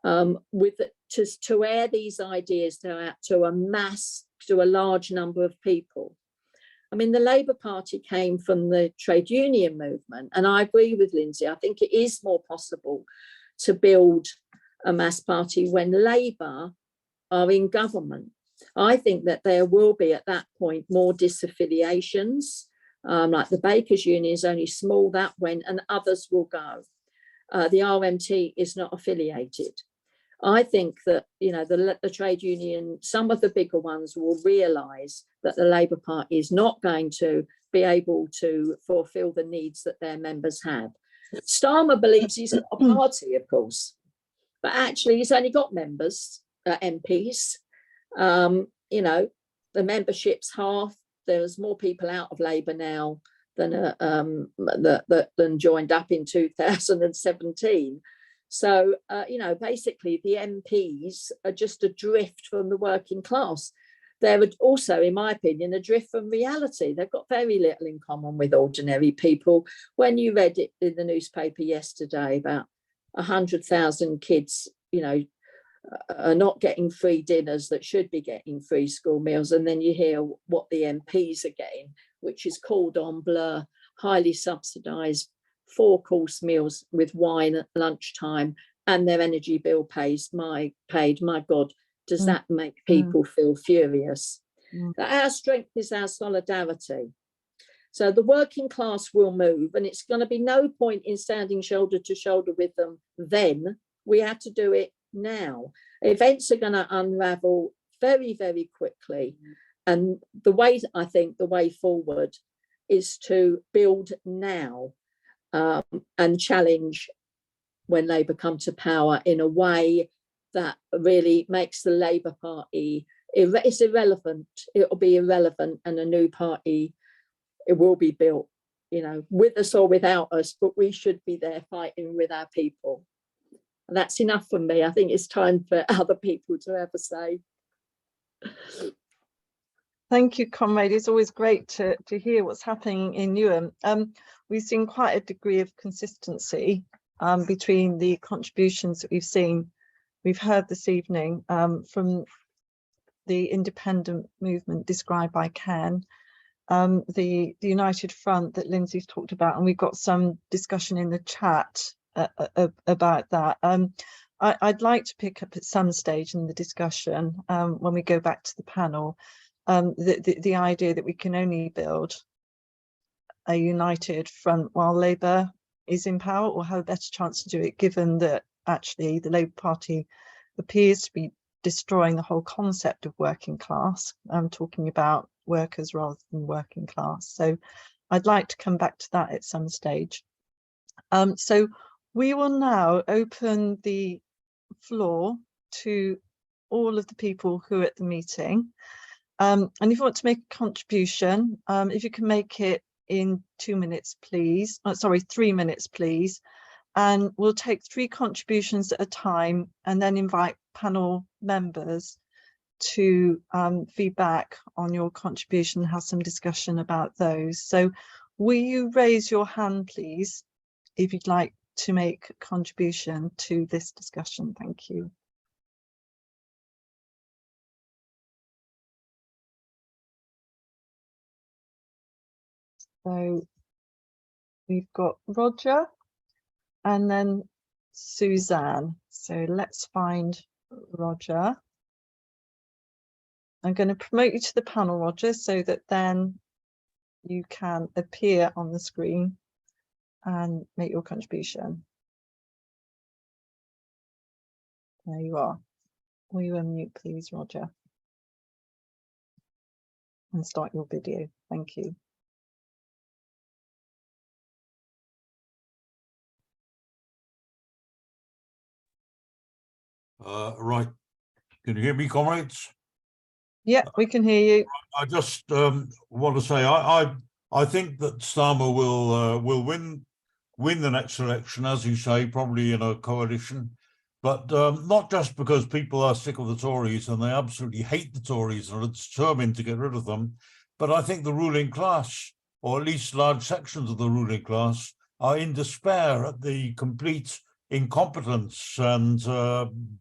Speaker 6: to air these ideas to a large number of people. I mean, the Labour Party came from the trade union movement, and I agree with Lindsay. I think it is more possible to build a mass party when Labour are in government. I think that there will be at that point more disaffiliations, like the Bakers Union is only small, that went, and others will go. The RMT is not affiliated. I think that, you know, the trade union, some of the bigger ones will realise that the Labour Party is not going to be able to fulfil the needs that their members have. Starmer believes he's got a party, of course, but actually he's only got members, MPs. You know, the membership's half. There's more people out of Labour now than joined up in 2017. So, you know, basically the MPs are just adrift from the working class. They're also, in my opinion, adrift from reality. They've got very little in common with ordinary people. When you read it in the newspaper yesterday about 100,000 kids, you know, are not getting free dinners that should be getting free school meals, and then you hear what the MPs are getting, which is cordon bleu, highly subsidised 4-course meals with wine at lunchtime, and their energy bill paid. My God, does that make people feel furious? That our strength is our solidarity. So the working class will move, and it's going to be no point in standing shoulder to shoulder with them then. We have to do it now. Events are going to unravel very, very quickly. And I think the way forward is to build now and challenge when Labour come to power in a way that really makes the Labour Party, it's irrelevant. It'll be irrelevant, and a new party, it will be built, you know, with us or without us, but we should be there fighting with our people. And that's enough for me. I think it's time for other people to have a say.
Speaker 1: Thank you, comrade. It's always great to hear what's happening in Newham. We've seen quite a degree of consistency between the contributions that we've heard this evening from the independent movement described by Ken, the United Front that Lindsay's talked about, and we've got some discussion in the chat about that. I'd like to pick up at some stage in the discussion when we go back to the panel the idea that we can only build a united front while Labour is in power, or have a better chance to do it, given that actually the Labour Party appears to be destroying the whole concept of working class. I'm talking about workers rather than working class. So I'd like to come back to that at some stage. So we will now open the floor to all of the people who are at the meeting. And if you want to make a contribution, if you can make it in 2 minutes, please. Sorry, 3 minutes, please. And we'll take 3 contributions at a time and then invite panel members to feedback on your contribution, have some discussion about those. So will you raise your hand, please, if you'd like to make a contribution to this discussion? Thank you. So we've got Roger and then Suzanne. So let's find Roger. I'm going to promote you to the panel, Roger, so that then you can appear on the screen and make your contribution. There you are. Will you unmute, please, Roger? And start your video. Thank you.
Speaker 7: Right. Can you hear me, comrades?
Speaker 1: Yeah, we can hear you.
Speaker 7: I just want to say I think that Starmer will win the next election, as you say, probably in a coalition, but not just because people are sick of the Tories and they absolutely hate the Tories and are determined to get rid of them, but I think the ruling class, or at least large sections of the ruling class, are in despair at the complete incompetence and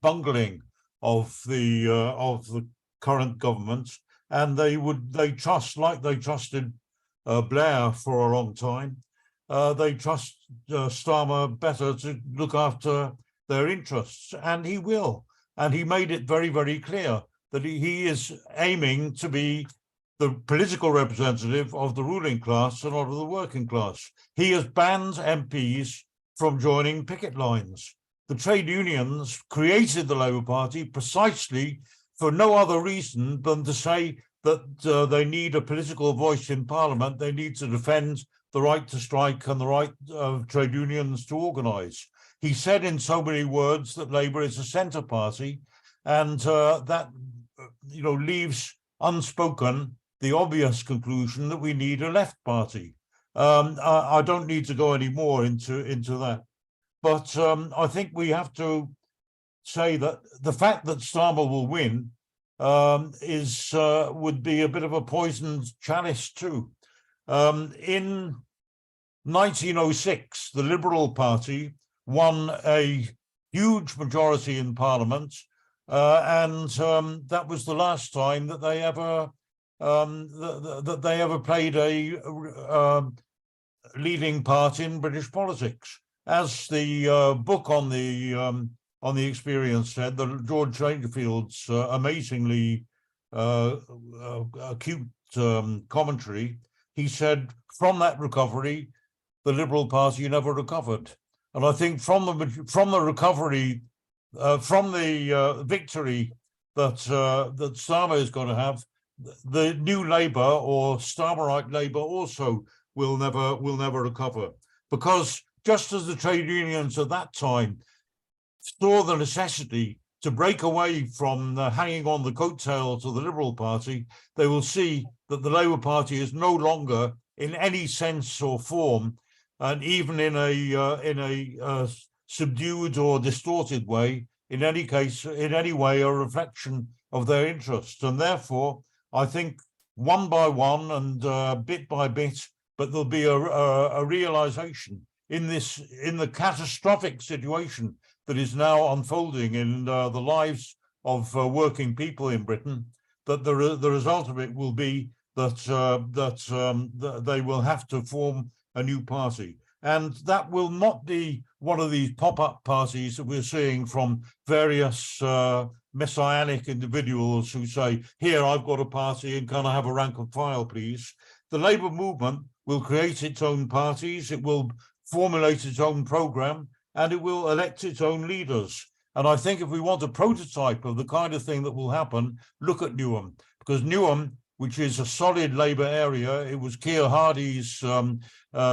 Speaker 7: bungling of the current government, and they trust, like they trusted Blair for a long time, they trust Starmer better to look after their interests, and he will. And he made it very, very clear that he is aiming to be the political representative of the ruling class and not of the working class. He has banned MPs from joining picket lines. the trade unions created the Labour Party precisely for no other reason than to say that they need a political voice in Parliament. They need to defend the right to strike and the right of trade unions to organise. He said in so many words that Labour is a centre party, and that leaves unspoken the obvious conclusion that we need a left party. I don't need to go any more into that, but I think we have to say that the fact that Starmer will win would be a bit of a poisoned chalice too. In 1906, the Liberal Party won a huge majority in Parliament, and that was the last time that they ever played a leading part in British politics. As the book on the experience said, George Dangerfield's amazingly acute commentary, he said, from that recovery, the Liberal Party never recovered. And I think from the recovery, from the victory that Starmer is going to have, the new Labour or Starmerite Labour also will never recover, because just as the trade unions at that time saw the necessity to break away from hanging on the coattails of the Liberal Party, they will see that the Labour Party is no longer, in any sense or form, and even in a subdued or distorted way, in any case, in any way, a reflection of their interests. And therefore, I think one by one and bit by bit, but there'll be a realization in the catastrophic situation that is now unfolding in the lives of working people in Britain, that the result of it will be that they will have to form a new party. And that will not be one of these pop-up parties that we're seeing from various messianic individuals who say, here, I've got a party and can I have a rank and file, please? The Labour movement will create its own parties, it will formulate its own programme, and it will elect its own leaders. And I think if we want a prototype of the kind of thing that will happen, look at Newham, because Newham, which is a solid Labour area, it was Keir Hardie's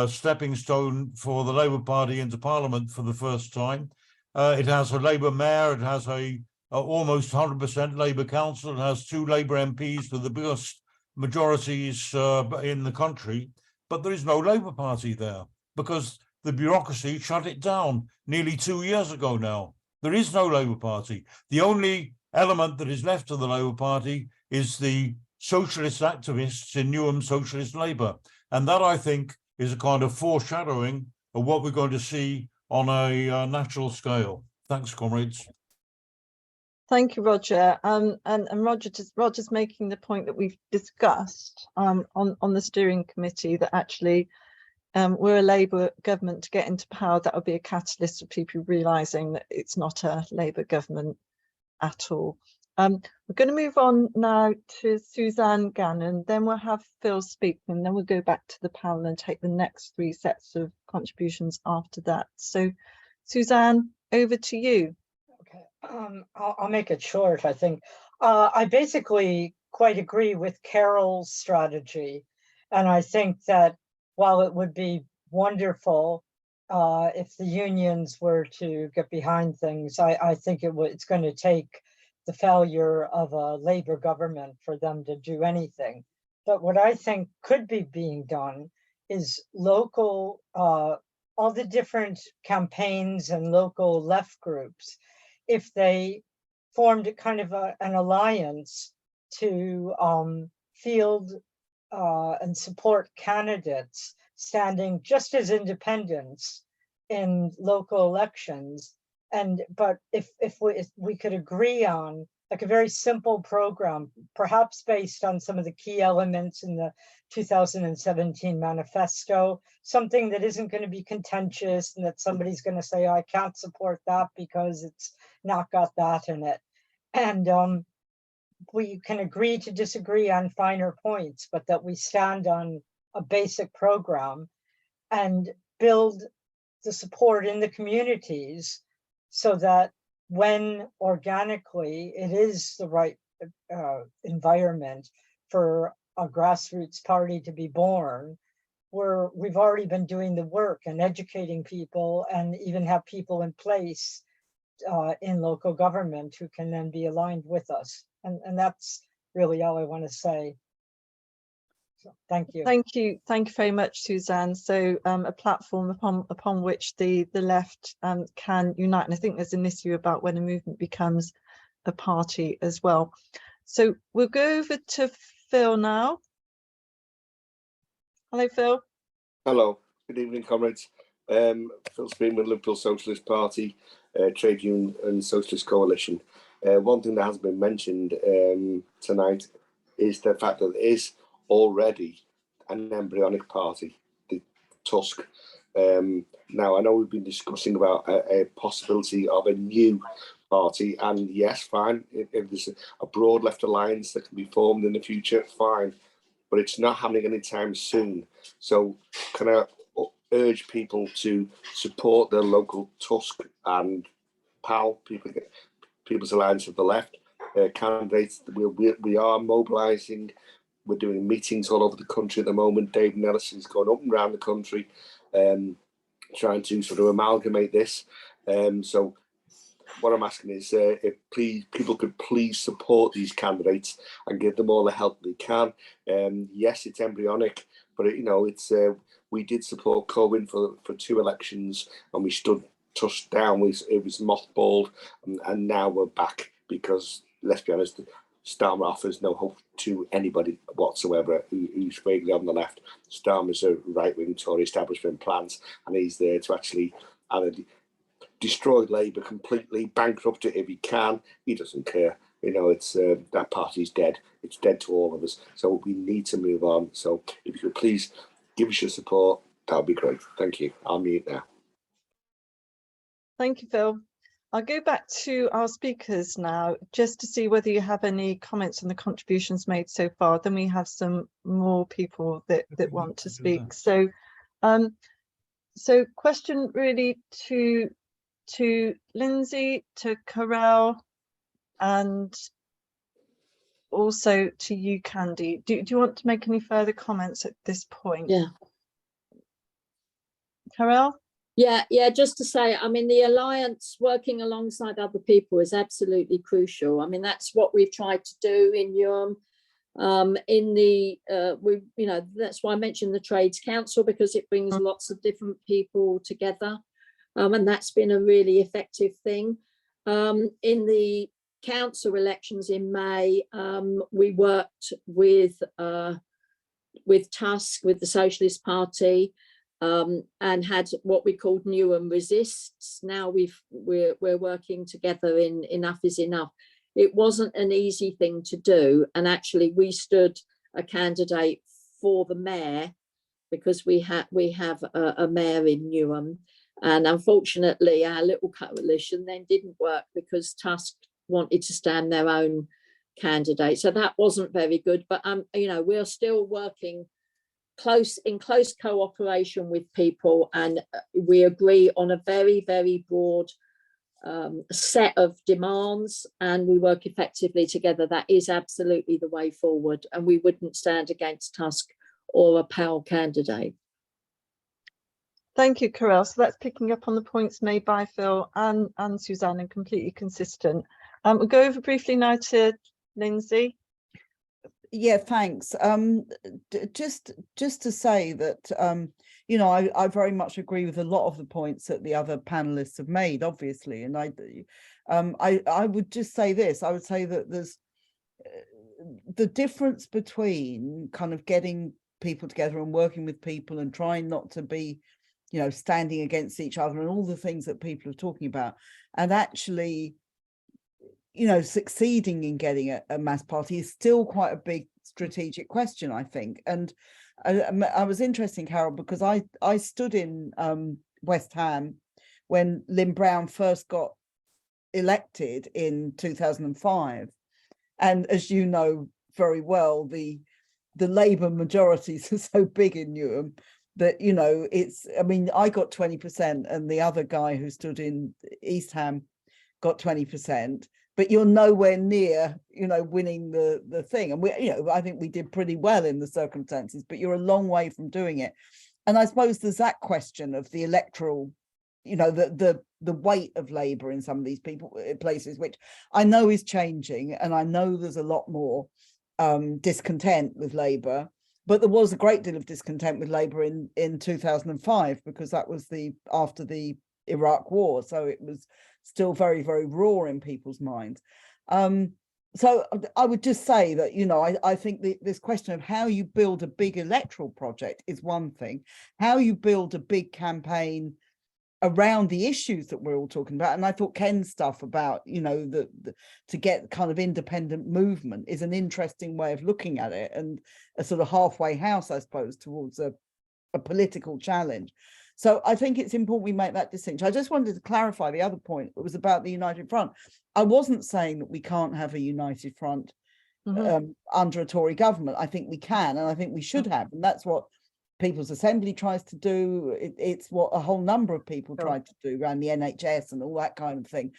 Speaker 7: stepping stone for the Labour Party into Parliament for the first time. It has a Labour mayor, it has a almost 100% Labour council, it has 2 Labour MPs with the biggest majorities in the country, but there is no Labour Party there because the bureaucracy shut it down nearly 2 years ago now. There is no Labour Party. The only element that is left of the Labour Party is the socialist activists in Newham Socialist Labour. And that, I think, is a kind of foreshadowing of what we're going to see on a national scale. Thanks, comrades.
Speaker 1: Thank you, Roger. And Roger's making the point that we've discussed on the steering committee, that actually we're a Labour government to get into power. That would be a catalyst for people realising that it's not a Labour government at all. We're going to move on now to Suzanne Gannon, then we'll have Phil speak, and then we'll go back to the panel and take the next 3 sets of contributions after that. So, Suzanne, over to you.
Speaker 8: Okay, I'll make it short, I think. I basically quite agree with Carol's strategy, and I think that while it would be wonderful if the unions were to get behind things, I think it's going to take the failure of a Labour government for them to do anything. But what I think could be being done is local, all the different campaigns and local left groups, if they formed kind of an alliance to field and support candidates standing just as independents in local elections. But if we could agree on like a very simple program, perhaps based on some of the key elements in the 2017 manifesto, something that isn't going to be contentious and that somebody's going to say, I can't support that because it's not got that in it. And we can agree to disagree on finer points, but that we stand on a basic program and build the support in the communities so that when organically it is the right environment for a grassroots party to be born, we've already been doing the work and educating people, and even have people in place in local government who can then be aligned with us. And that's really all I want to say. So, thank you.
Speaker 1: Thank you very much, Suzanne. So a platform upon which the left can unite, and I think there's an issue about when a movement becomes a party as well. So we'll go over to Phil now. Hello, Phil.
Speaker 9: Hello, good evening, comrades. Phil Spearman, Liverpool Socialist Party, Trade Union and Socialist Coalition. One thing that has been mentioned tonight is the fact that there is already an embryonic party, the Tusk. Now, I know we've been discussing about a possibility of a new party, and yes, fine, if there's a broad left alliance that can be formed in the future, fine, but it's not happening anytime soon. So can I urge people to support their local Tusk and PAL, People's Alliance of the Left candidates? We are mobilising. We're doing meetings all over the country at the moment. Dave Nelson's going up and around the country trying to sort of amalgamate this. So what I'm asking is if people could please support these candidates and give them all the help they can. Yes, it's embryonic, but it's we did support Corbyn for 2 elections, and we stood Tusk down. It was mothballed, and now we're back because, let's be honest, Starmer offers no hope to anybody whatsoever who's vaguely on the left. Starmer's a right-wing Tory establishment plans, and he's there to actually destroy Labour completely, bankrupt it if he can. He doesn't care. It's that party's dead. It's dead to all of us. So we need to move on. So if you could please give us your support, that would be great. Thank you. I'll mute now.
Speaker 1: Thank you, Phil. I'll go back to our speakers now, just to see whether you have any comments on the contributions made so far. Then we have some more people that want to speak. So, so question really to Lindsay, to Carel, and also to you, Candy. Do you want to make any further comments at this point?
Speaker 6: Yeah.
Speaker 1: Carel?
Speaker 6: Yeah, just to say, I mean, the alliance working alongside other people is absolutely crucial. I mean, that's what we've tried to do in Newham. That's why I mentioned the Trades Council, because it brings lots of different people together. And that's been a really effective thing. In the council elections in May, we worked with Tusk, with the Socialist Party, and had what we called Newham Resists. Now we're working together in Enough is Enough. It wasn't an easy thing to do, and actually we stood a candidate for the mayor because we have a mayor in Newham, and unfortunately our little coalition then didn't work because Tusk wanted to stand their own candidate, so that wasn't very good. But we're still working in close cooperation with people, and we agree on a very, very broad set of demands, and we work effectively together. That is absolutely the way forward, and we wouldn't stand against Tusk or a PAL candidate.
Speaker 1: Thank you, Carel. So that's picking up on the points made by Phil and Suzanne, and completely consistent. We'll go over briefly now to Lindsay.
Speaker 3: Yeah, thanks. Just to say that I very much agree with a lot of the points that the other panelists have made, obviously, and I would just say this. I would say that there's the difference between kind of getting people together and working with people and trying not to be, standing against each other and all the things that people are talking about, and actually succeeding in getting a mass party is still quite a big strategic question, I think. And I was interested, Carol, because I stood in West Ham when Lynn Brown first got elected in 2005. And as you know very well, the Labour majorities are so big in Newham that, you know, it's, I mean, I got 20% and the other guy who stood in East Ham got 20%, but you're nowhere near, you know, winning the thing. And we, you know, I think we did pretty well in the circumstances, but you're a long way from doing it. And I suppose there's that question of the electoral, you know, the weight of Labour in some of these places, which I know is changing, and I know there's a lot more discontent with Labour. But there was a great deal of discontent with Labour in 2005, because that was after the Iraq war. So it was still very, very raw in people's minds. So I would just say that, you know, I think this question of how you build a big electoral project is one thing. How you build a big campaign around the issues that we're all talking about. And I thought Ken's stuff about, you know, to get kind of independent movement is an interesting way of looking at it, and a sort of halfway house, I suppose, towards a political challenge. So I think it's important we make that distinction. I just wanted to clarify the other point. It was about the United Front. I wasn't saying that we can't have a United Front under a Tory government. I think we can, and I think we should have, and that's what People's Assembly tries to do. It's what a whole number of people tried to do around the NHS and all that kind of thing.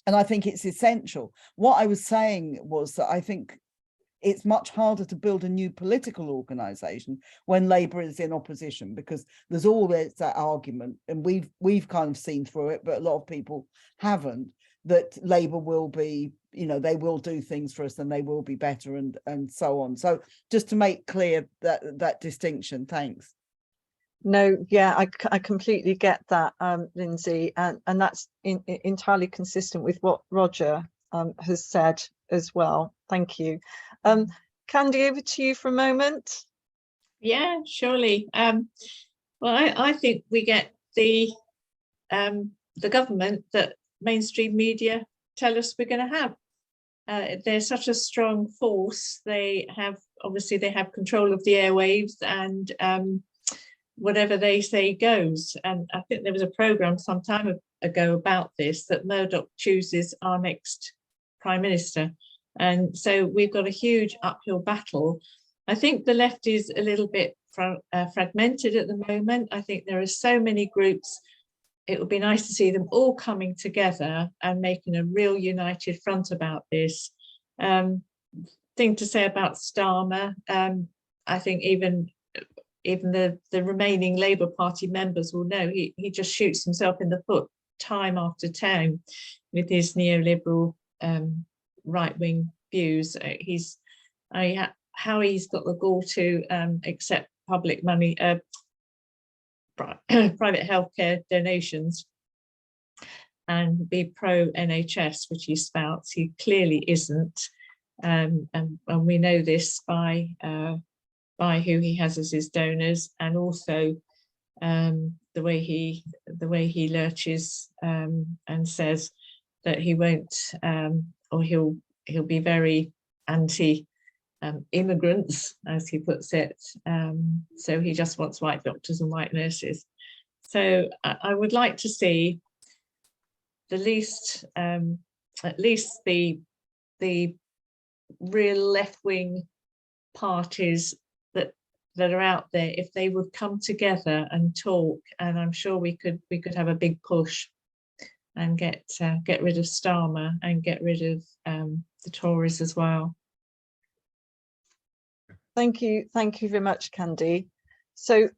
Speaker 3: And I think it's essential. What I was saying was that I think it's much harder to build a new political organisation when Labour is in opposition, because there's always that argument, and we've kind of seen through it, but a lot of people haven't, that Labour will be, you know, they will do things for us and they will be better, and so on. So just to make clear that distinction. Thanks.
Speaker 1: No, yeah, I completely get that, Lindsay, and that's entirely consistent with what Roger has said as well. Thank you. Candy, over to you for a moment.
Speaker 5: Yeah, surely. Well, I think we get the government that mainstream media tell us we're going to have. They're such a strong force. They have control of the airwaves, and whatever they say goes. And I think there was a programme some time ago about this, that Murdoch chooses our next Prime Minister. And so we've got a huge uphill battle. I think the left is a little bit fragmented at the moment. I think there are so many groups. It would be nice to see them all coming together and making a real united front about this. Thing to say about Starmer, I think even the remaining Labour Party members will know he just shoots himself in the foot time after time with his neoliberal right-wing views. How he's got the gall to accept public money, private healthcare donations, and be pro NHS, which he spouts. He clearly isn't, and we know this by who he has as his donors, and also the way he lurches and says that he won't, or he'll be very anti immigrants, as he puts it. So he just wants white doctors and white nurses. So I would like to see at least the real left-wing parties that are out there, if they would come together and talk, and I'm sure we could have a big push and get rid of Starmer and get rid of the Tories as well.
Speaker 1: Thank you very much, Candy. So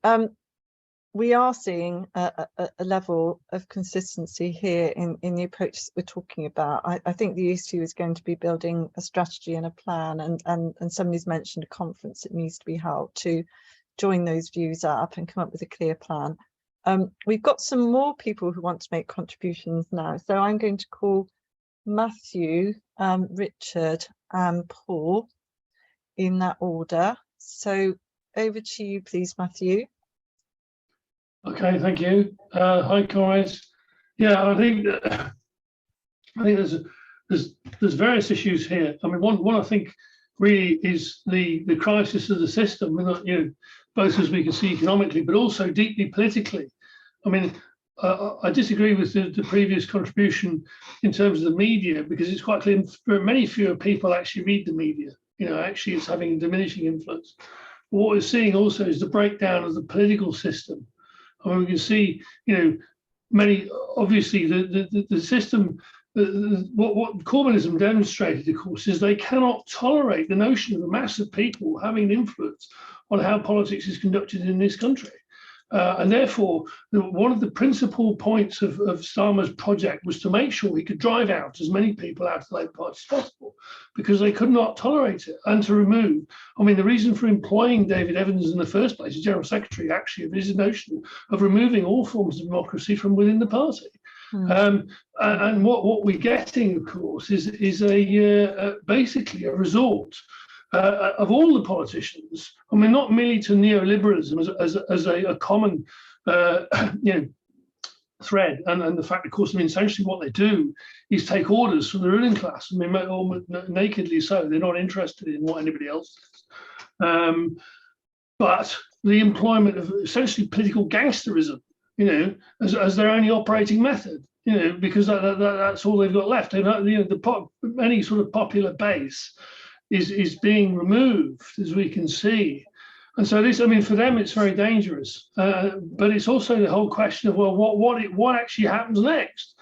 Speaker 1: we are seeing a level of consistency here in the approaches we're talking about. I think the issue is going to be building a strategy and a plan, and somebody's mentioned a conference that needs to be held to join those views up and come up with a clear plan. We've got some more people who want to make contributions now, so I'm going to call Matthew, Richard and Paul in that order. So over to you, please, Matthew.
Speaker 10: Okay, thank you. Hi, guys. Yeah, I think there's various issues here. I mean, one I think really is the crisis of the system, both as we can see economically, but also deeply politically. I mean, I disagree with the previous contribution in terms of the media, because it's quite clear many fewer people actually read the media. Actually it's having a diminishing influence. what we're seeing also is the breakdown of the political system. I mean, we can see, many, obviously, the system, what Corbynism demonstrated, of course, is they cannot tolerate the notion of a mass of people having an influence on how politics is conducted in this country. And therefore, one of the principal points of Starmer's project was to make sure he could drive out as many people out of the Labour Party as possible, because they could not tolerate it, and to remove. I mean, the reason for employing David Evans in the first place as General Secretary, actually, of his notion of removing all forms of democracy from within the party. And what we're getting, of course, is basically a resort of all the politicians. I mean, not merely to neoliberalism as a common, thread, and the fact, of course, I mean, essentially what they do is take orders from the ruling class. I mean, almost nakedly so. They're not interested in what anybody else says. But the employment of essentially political gangsterism, as their only operating method, because that's all they've got left. Any sort of popular base is being removed, as we can see. And so this, I mean, for them, it's very dangerous. But it's also the whole question of, well, what actually happens next?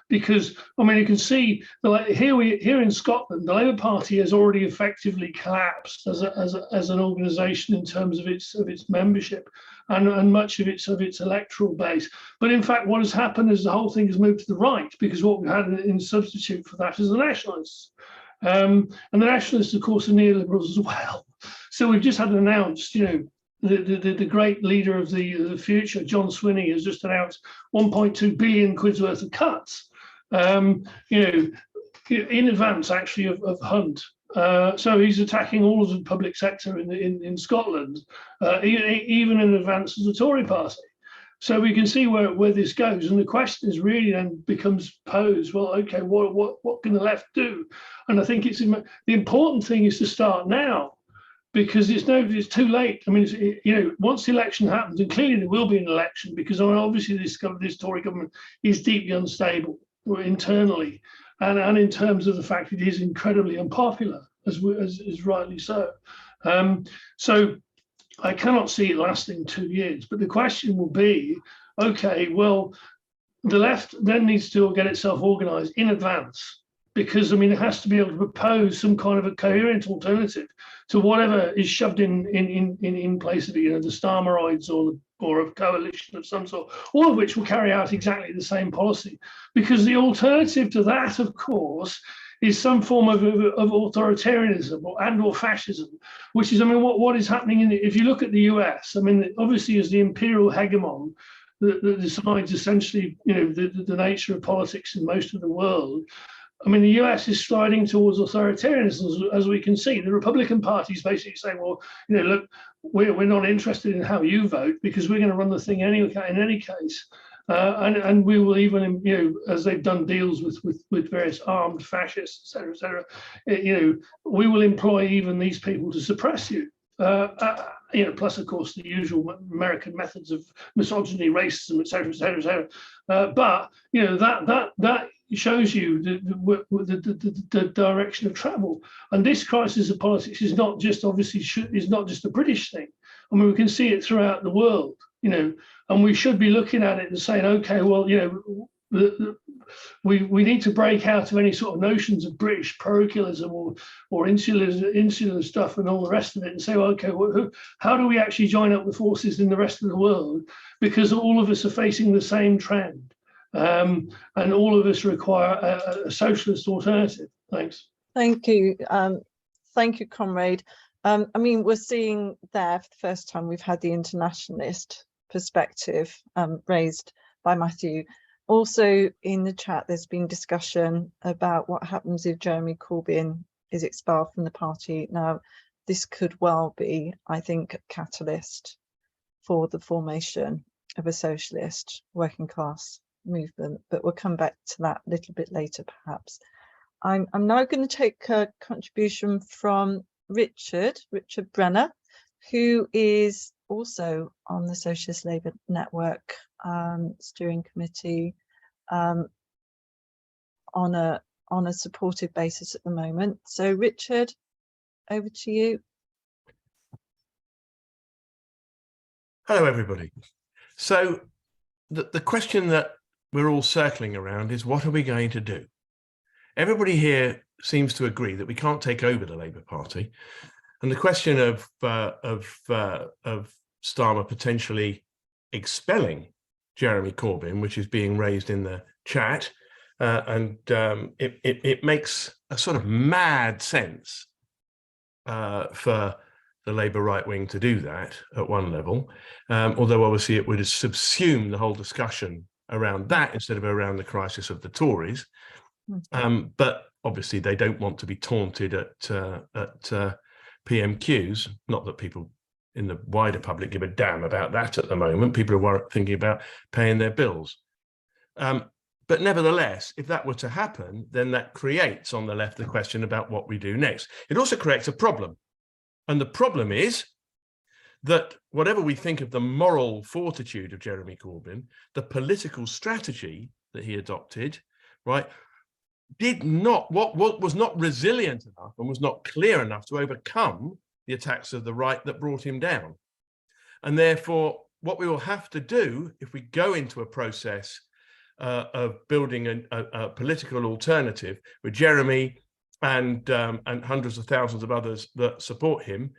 Speaker 10: Because, I mean, you can see here in Scotland, the Labour Party has already effectively collapsed as an organisation in terms of its membership and much of its electoral base. But in fact, what has happened is the whole thing has moved to the right, because what we had in substitute for that is the Nationalists. And the Nationalists, of course, are neoliberals as well. So we've just had announced, the great leader of the future, John Swinney, has just announced 1.2 billion quid's worth of cuts, in advance, actually, of Hunt. So he's attacking all of the public sector in Scotland, even in advance of the Tory party. So we can see where this goes, and the question is really then becomes posed. Well, okay, what can the left do? And I think the important thing is to start now, because it's too late. I mean, once the election happens, and clearly there will be an election, because I mean, obviously this Tory government is deeply unstable internally, and in terms of the fact it is incredibly unpopular, as rightly so. So I cannot see it lasting 2 years, but the question will be, okay, well, the left then needs to get itself organised in advance, because, I mean, it has to be able to propose some kind of a coherent alternative to whatever is shoved in place of it, the Starmeroids or a coalition of some sort, all of which will carry out exactly the same policy. Because the alternative to that, of course, is some form of authoritarianism or fascism, which is, I mean, what is happening if you look at the US, I mean, obviously as the imperial hegemon that decides essentially, the nature of politics in most of the world. I mean, the US is sliding towards authoritarianism, as we can see. The Republican Party is basically saying, well, look, we're not interested in how you vote, because we're going to run the thing in any case. And we will even, as they've done deals with various armed fascists, et cetera, we will employ even these people to suppress you. Plus, of course, the usual American methods of misogyny, racism, et cetera, et cetera, et cetera. But that shows you the direction of travel. And this crisis of politics is not just a British thing. I mean, we can see it throughout the world. And we should be looking at it and saying, okay, well, we need to break out of any sort of notions of British parochialism or insular stuff and all the rest of it, and say, well, okay, how do we actually join up with forces in the rest of the world? Because all of us are facing the same trend, and all of us require a socialist alternative. Thanks.
Speaker 1: Thank you, comrade. I mean, we're seeing there for the first time we've had the internationalist perspective raised by Matthew. Also in the chat, there's been discussion about what happens if Jeremy Corbyn is expelled from the party. Now, this could well be, I think, a catalyst for the formation of a socialist working class movement, but we'll come back to that a little bit later, perhaps. I'm now going to take a contribution from Richard Brenner, who is also on the Socialist Labour Network steering committee on a supportive basis at the moment. So Richard, over to you.
Speaker 11: Hello, everybody. So the question that we're all circling around is, what are we going to do? Everybody here seems to agree that we can't take over the Labour Party. And the question of Starmer potentially expelling Jeremy Corbyn, which is being raised in the chat, it makes a sort of mad sense for the Labour right wing to do that at one level, although obviously it would subsume the whole discussion around that instead of around the crisis of the Tories. But obviously they don't want to be taunted at PMQs. Not that people in the wider public give a damn about that at the moment. People are thinking about paying their bills. But nevertheless, if that were to happen, then that creates on the left the question about what we do next. It also creates a problem. And the problem is that whatever we think of the moral fortitude of Jeremy Corbyn, the political strategy that he adopted, right, was not resilient enough and was not clear enough to overcome the attacks of the right that brought him down. And therefore, what we will have to do if we go into a process of building a political alternative with Jeremy and hundreds of thousands of others that support him,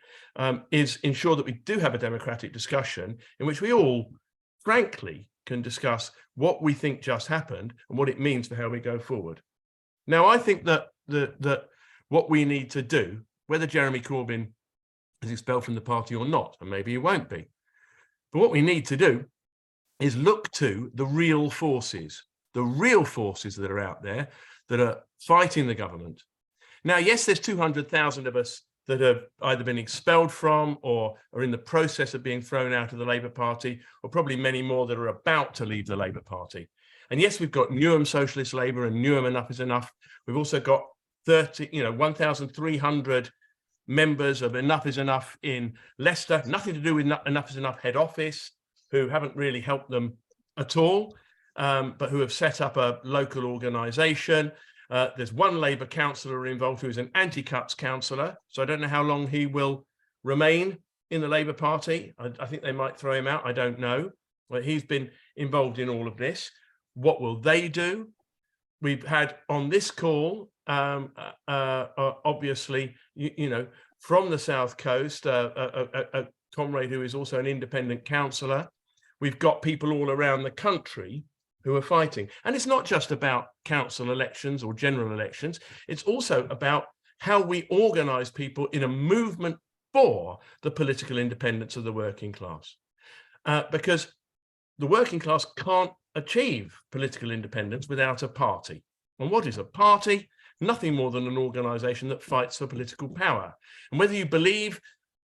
Speaker 11: is ensure that we do have a democratic discussion in which we all, frankly, can discuss what we think just happened and what it means for how we go forward. Now, I think that what we need to do, whether Jeremy Corbyn is expelled from the party or not, and maybe he won't be, but what we need to do is look to the real forces that are out there that are fighting the government. Now, yes, there's 200,000 of us that have either been expelled from or are in the process of being thrown out of the Labour Party, or probably many more that are about to leave the Labour Party. And yes, we've got Newham Socialist Labour and Newham Enough is Enough. We've also got 1,300 members of Enough is Enough in Leicester, nothing to do with Enough is Enough head office, who haven't really helped them at all, but who have set up a local organisation. There's one Labour councillor involved who is an anti-cuts councillor, so I don't know how long he will remain in the Labour Party. I think they might throw him out, I don't know. But he's been involved in all of this. What will they do? We've had on this call, obviously, from the South Coast, a comrade who is also an independent councillor. We've got people all around the country who are fighting. And it's not just about council elections or general elections. It's also about how we organise people in a movement for the political independence of the working class. Because the working class can't achieve political independence without a party. And what is a party? Nothing more than an organisation that fights for political power. And whether you believe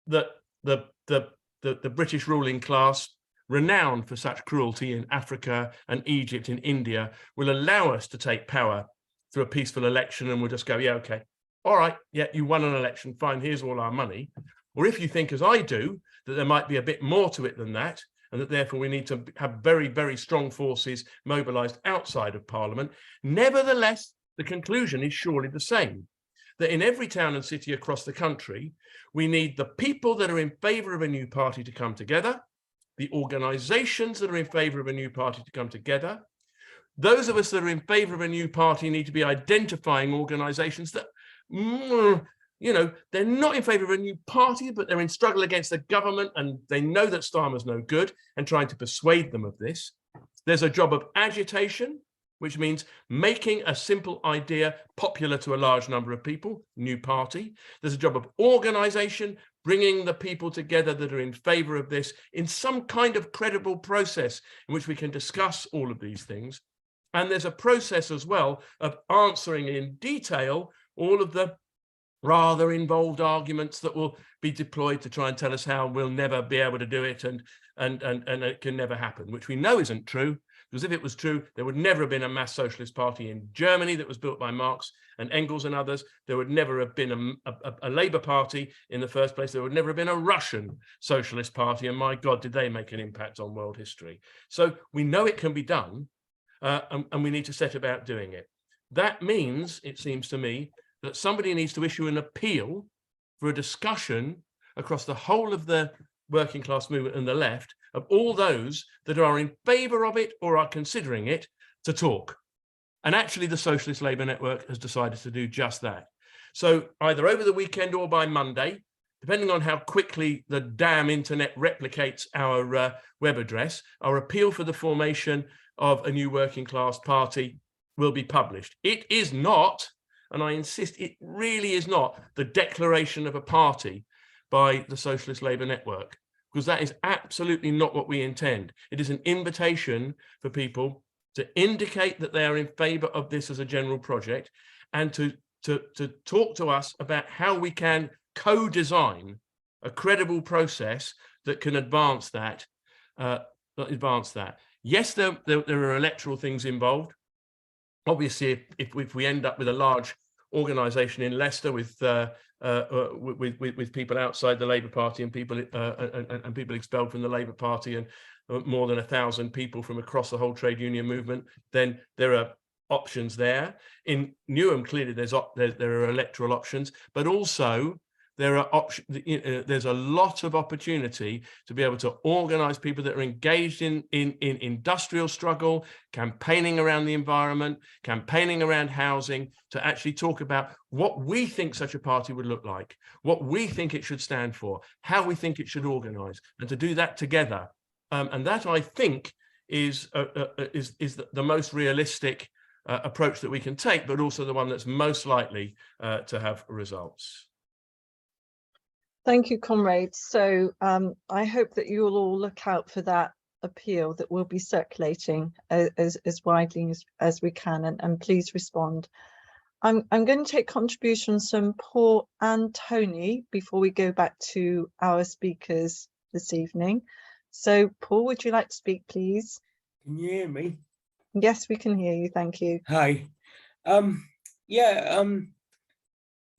Speaker 11: that the British ruling class, renowned for such cruelty in Africa and Egypt and India, will allow us to take power through a peaceful election, and we'll just go, yeah, okay, all right, yeah, you won an election, fine, here's all our money. Or if you think, as I do, that there might be a bit more to it than that, and that therefore we need to have very, very strong forces mobilised outside of Parliament, nevertheless, the conclusion is surely the same, that in every town and city across the country, we need the people that are in favour of a new party to come together, the organisations that are in favour of a new party to come together. Those of us that are in favour of a new party need to be identifying organisations that, they're not in favour of a new party, but they're in struggle against the government and they know that Starmer's no good, and trying to persuade them of this. There's a job of agitation, which means making a simple idea popular to a large number of people, new party. There's a job of organisation, bringing the people together that are in favour of this in some kind of credible process in which we can discuss all of these things. And there's a process as well of answering in detail all of the rather involved arguments that will be deployed to try and tell us how we'll never be able to do it and it can never happen, which we know isn't true. Because if it was true, there would never have been a mass socialist party in Germany that was built by Marx and Engels and others. There would never have been a Labour Party in the first place. There would never have been a Russian socialist party. And my God, did they make an impact on world history. So we know it can be done, and we need to set about doing it. That means, it seems to me, that somebody needs to issue an appeal for a discussion across the whole of the working class movement and the left of all those that are in favour of it or are considering it to talk. And actually, the Socialist Labour Network has decided to do just that. So either over the weekend or by Monday, depending on how quickly the damn internet replicates our web address, our appeal for the formation of a new working class party will be published. It is not, and I insist, it really is not the declaration of a party by the Socialist Labour Network, because that is absolutely not what we intend. It is an invitation for people to indicate that they are in favour of this as a general project, and to talk to us about how we can co-design a credible process that can advance that. Yes, there are electoral things involved. Obviously, if we end up with a large organisation in Leicester with people outside the Labour Party and people expelled from the Labour Party, and more than 1,000 people from across the whole trade union movement, then there are options there. In Newham, clearly there are electoral options, but also there are there's a lot of opportunity to be able to organise people that are engaged in industrial struggle, campaigning around the environment, campaigning around housing, to actually talk about what we think such a party would look like, what we think it should stand for, how we think it should organise, and to do that together. And that, I think, is the most realistic approach that we can take, but also the one that's most likely to have results.
Speaker 1: Thank you, comrades. So I hope that you will all look out for that appeal that will be circulating as widely as we can, and please respond. I'm going to take contributions from Paul and Tony before we go back to our speakers this evening. So Paul, would you like to speak, please?
Speaker 12: Can you hear me?
Speaker 1: Yes, we can hear you. Thank you.
Speaker 12: Hi.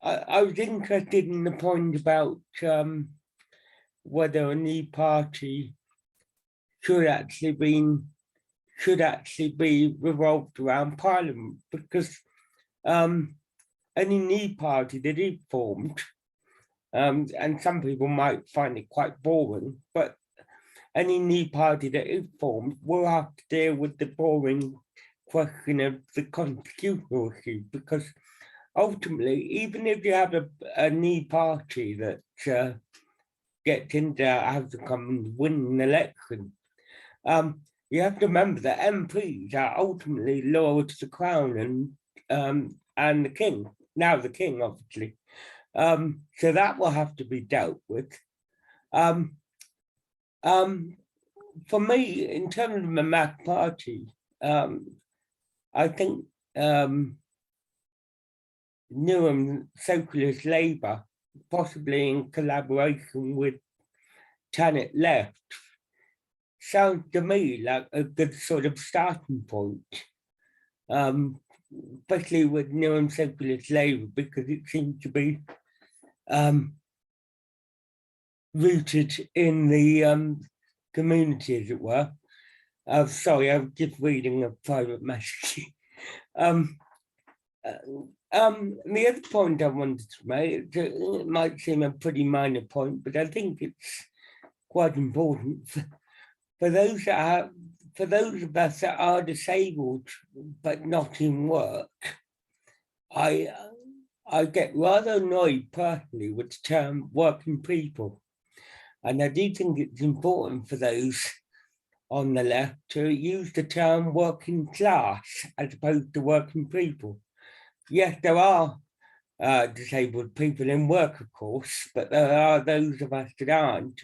Speaker 12: I was interested in the point about whether a new party should actually be revolved around Parliament, because any new party that is formed, and some people might find it quite boring, but any new party that is formed will have to deal with the boring question of the constitutional issue, because ultimately, even if you have a new party that gets into House of Commons, win an election, you have to remember that MPs are ultimately loyal to the Crown and the King, now the King, obviously. So that will have to be dealt with. For me, in terms of the MAC party, I think Newham Socialist Labour, possibly in collaboration with Tanit Left, sounds to me like a good sort of starting point, especially with Newham Socialist Labour, because it seems to be rooted in the community, as it were. Sorry, I was just reading a private message. The other point I wanted to make, it might seem a pretty minor point, but I think it's quite important for those of us that are disabled but not in work. I get rather annoyed personally with the term working people, and I do think it's important for those on the left to use the term working class as opposed to working people. Yes, there are disabled people in work, of course, but there are those of us that aren't.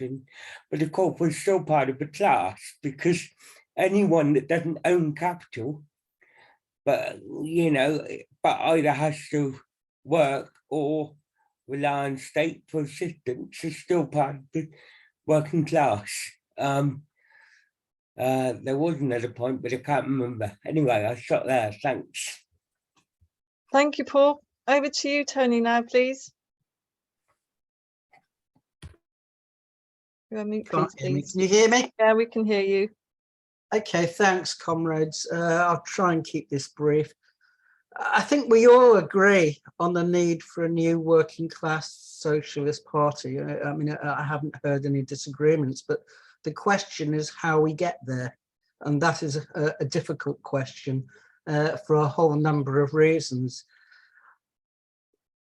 Speaker 12: But of course, we're still part of the class, because anyone that doesn't own capital, but either has to work or rely on state for assistance, is still part of the working class. There was another point, but I can't remember. Anyway, I'll stop there. Thanks.
Speaker 1: Thank you, Paul. Over to you, Tony, now, please. You're on mute, please.
Speaker 13: Can you hear me?
Speaker 1: Yeah, we can hear you.
Speaker 13: Okay, thanks, comrades. I'll try and keep this brief. I think we all agree on the need for a new working class socialist party. I mean, I haven't heard any disagreements, but The question is how we get there. And that is a difficult question for a whole number of reasons.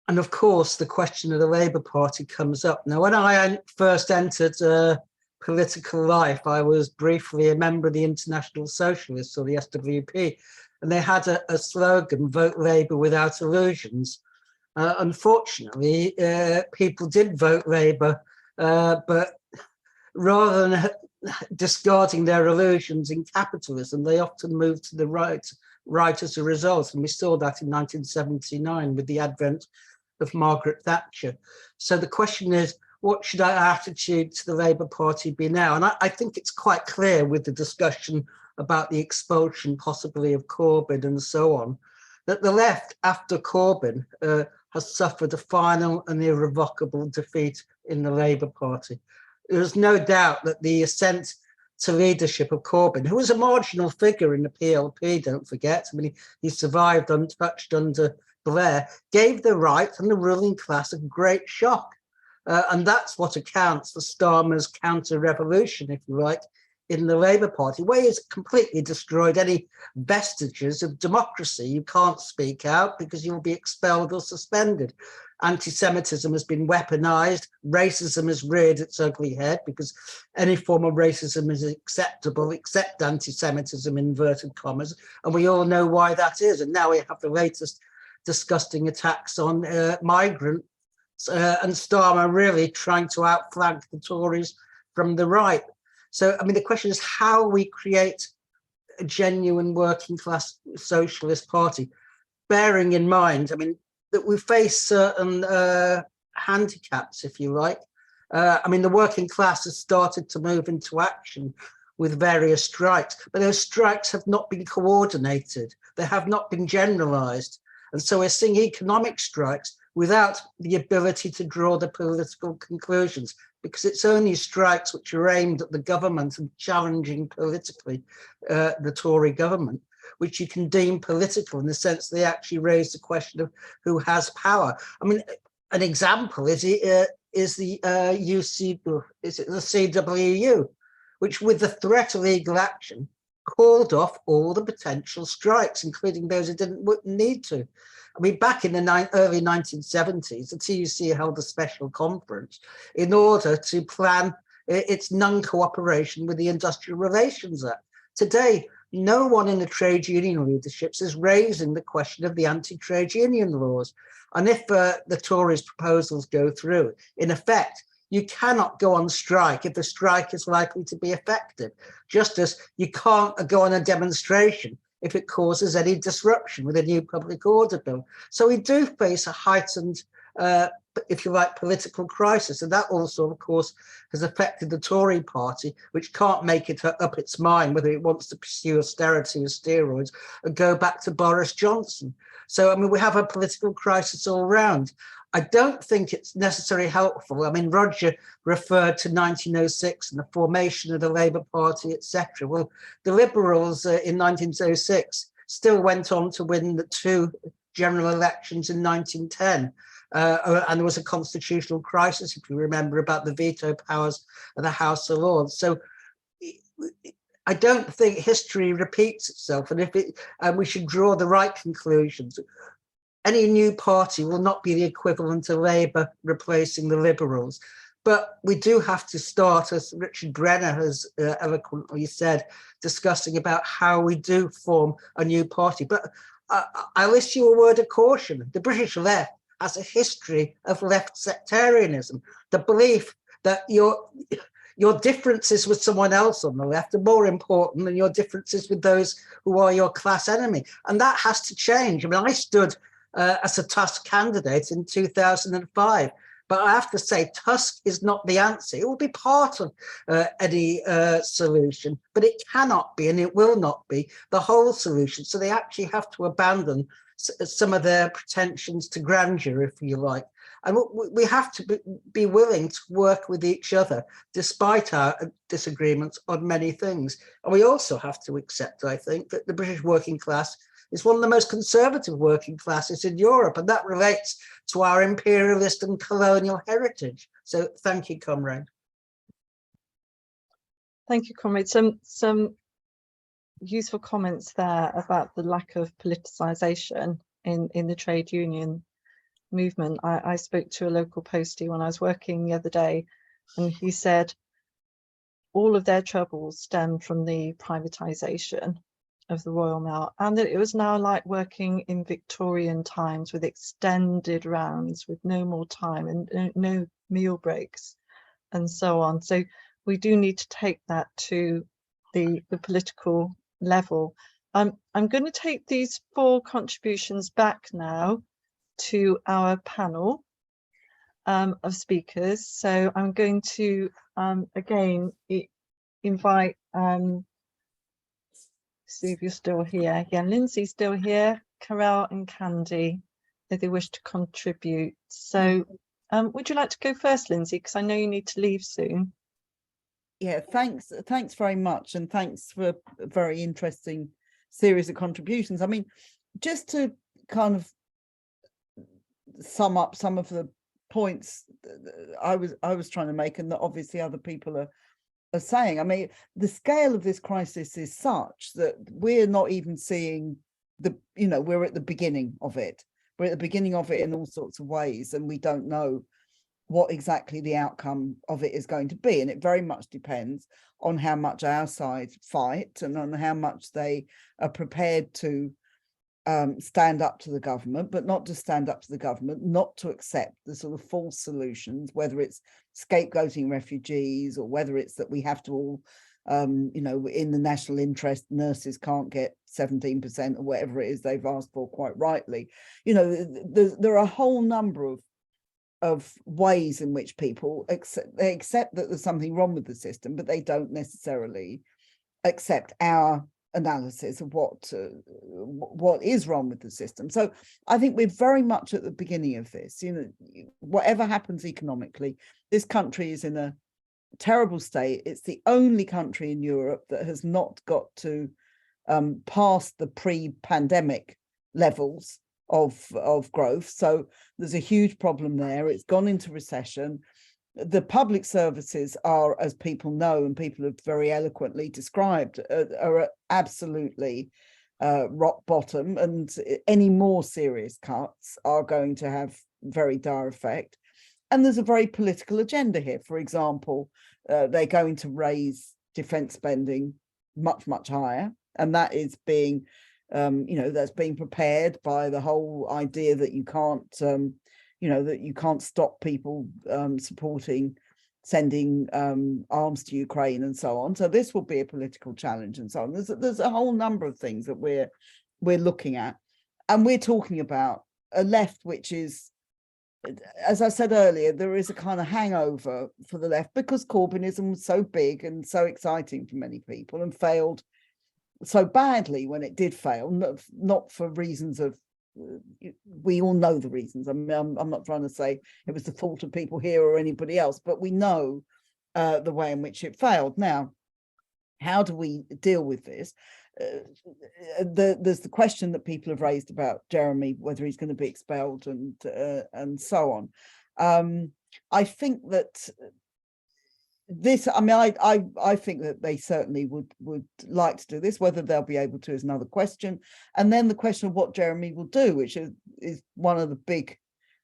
Speaker 13: And of course, the question of the Labour Party comes up. Now, when I first entered political life, I was briefly a member of the International Socialists, or the SWP, and they had a slogan, vote Labour without illusions. Unfortunately, people did vote Labour, but rather than discarding their illusions in capitalism, they often moved to the right as a result. And we saw that in 1979 with the advent of Margaret Thatcher. So the question is, what should our attitude to the Labour Party be now? And I think it's quite clear with the discussion about the expulsion possibly of Corbyn and so on, that the left after Corbyn has suffered a final and irrevocable defeat in the Labour Party. There's no doubt that the ascent to leadership of Corbyn, who was a marginal figure in the PLP, don't forget, I mean, he survived untouched under Blair, gave the right and the ruling class a great shock. And that's what accounts for Starmer's counter-revolution, if you like, in the Labour Party, where he's completely destroyed any vestiges of democracy. You can't speak out because you'll be expelled or suspended. Anti-Semitism has been weaponized. Racism has reared its ugly head because any form of racism is acceptable except anti-Semitism, inverted commas. And we all know why that is. And now we have the latest disgusting attacks on migrants and Starmer really trying to outflank the Tories from the right. So, I mean, the question is how we create a genuine working class socialist party, bearing in mind, I mean, that we face certain handicaps, if you like. I mean, the working class has started to move into action with various strikes, but those strikes have not been coordinated. They have not been generalized. And so we're seeing economic strikes without the ability to draw the political conclusions, because it's only strikes which are aimed at the government and challenging politically the Tory government, which you can deem political in the sense they actually raise the question of who has power. I mean, an example is the CWU, which with the threat of legal action called off all the potential strikes, including those who didn't need to. I mean, back in the early 1970s, the TUC held a special conference in order to plan its non-cooperation with the Industrial Relations Act. Today, no one in the trade union leaderships is raising the question of the anti-trade union laws. And if the Tories' proposals go through, in effect, you cannot go on strike if the strike is likely to be effective, just as you can't go on a demonstration if it causes any disruption with a new public order bill. So we do face a heightened, if you like, political crisis. And that also, of course, has affected the Tory party, which can't make it up its mind whether it wants to pursue austerity or steroids and go back to Boris Johnson. So, I mean, we have a political crisis all around. I don't think it's necessarily helpful. I mean, Roger referred to 1906 and the formation of the Labour Party, etc. Well, the Liberals in 1906 still went on to win the 2 general elections in 1910. And there was a constitutional crisis, if you remember, about the veto powers of the House of Lords. So I don't think history repeats itself. And we should draw the right conclusions. Any new party will not be the equivalent of Labour replacing the Liberals. But we do have to start, as Richard Brenner has eloquently said, discussing about how we do form a new party. But I'll issue a word of caution. The British left has a history of left sectarianism, the belief that your differences with someone else on the left are more important than your differences with those who are your class enemy. And that has to change. I mean, I stood as a Tusk candidate in 2005. But I have to say, Tusk is not the answer. It will be part of any solution, but it cannot be and it will not be the whole solution. So they actually have to abandon some of their pretensions to grandeur, if you like. And we have to be willing to work with each other, despite our disagreements on many things. And we also have to accept, I think, that the British working class is one of the most conservative working classes in Europe, and that relates to our imperialist and colonial heritage. So thank you, comrade.
Speaker 1: Thank you, comrade. Some useful comments there about the lack of politicisation in the trade union movement. I spoke to a local postie when I was working the other day, and he said all of their troubles stemmed from the privatisation of the Royal Mail, and that it was now like working in Victorian times with extended rounds, with no more time and no meal breaks and so on. So we do need to take that to the political level. I'm going to take these 4 contributions back now to our panel of speakers. So I'm going to again invite, see if you're still here. Yeah, Lindsay's still here, Carel and Candy, if they wish to contribute. So would you like to go first, Lindsay? Because I know you need to leave soon.
Speaker 3: Yeah, thanks very much, and thanks for a very interesting series of contributions. I mean, just to kind of sum up some of the points I was trying to make, and that obviously other people are saying. I mean, the scale of this crisis is such that we're not even seeing we're at the beginning of it. We're at the beginning of it in all sorts of ways, and we don't know what exactly the outcome of it is going to be. And it very much depends on how much our side fight and on how much they are prepared to stand up to the government, but not to stand up to the government, not to accept the sort of false solutions, whether it's scapegoating refugees or whether it's that we have to all, in the national interest, nurses can't get 17% or whatever it is they've asked for, quite rightly. There are a whole number of ways in which people accept that there's something wrong with the system, but they don't necessarily accept our analysis of what is wrong with the system. So I think we're very much at the beginning of this. Whatever happens economically, this country is in a terrible state. It's the only country in Europe that has not got to past the pre-pandemic levels of growth. So there's a huge problem there. It's gone into recession. The public services are, as people know and people have very eloquently described, are absolutely rock bottom, and any more serious cuts are going to have very dire effect. And there's a very political agenda here. For example, they're going to raise defence spending much, much higher, and that is being that's being prepared by the whole idea that you can't that you can't stop people sending arms to Ukraine and so on. So this will be a political challenge and so on. There's a whole number of things that we're looking at, and we're talking about a left which is, as I said earlier, there is a kind of hangover for the left because Corbynism was so big and so exciting for many people and failed so badly when it did fail, not for reasons of, we all know the reasons. I mean, I'm not trying to say it was the fault of people here or anybody else, but we know the way in which it failed. Now, how do we deal with this? There's the question that people have raised about Jeremy, whether he's going to be expelled and so on. I think that this, I mean, I think that they certainly would like to do this. Whether they'll be able to is another question. And then the question of what Jeremy will do, which is one of the big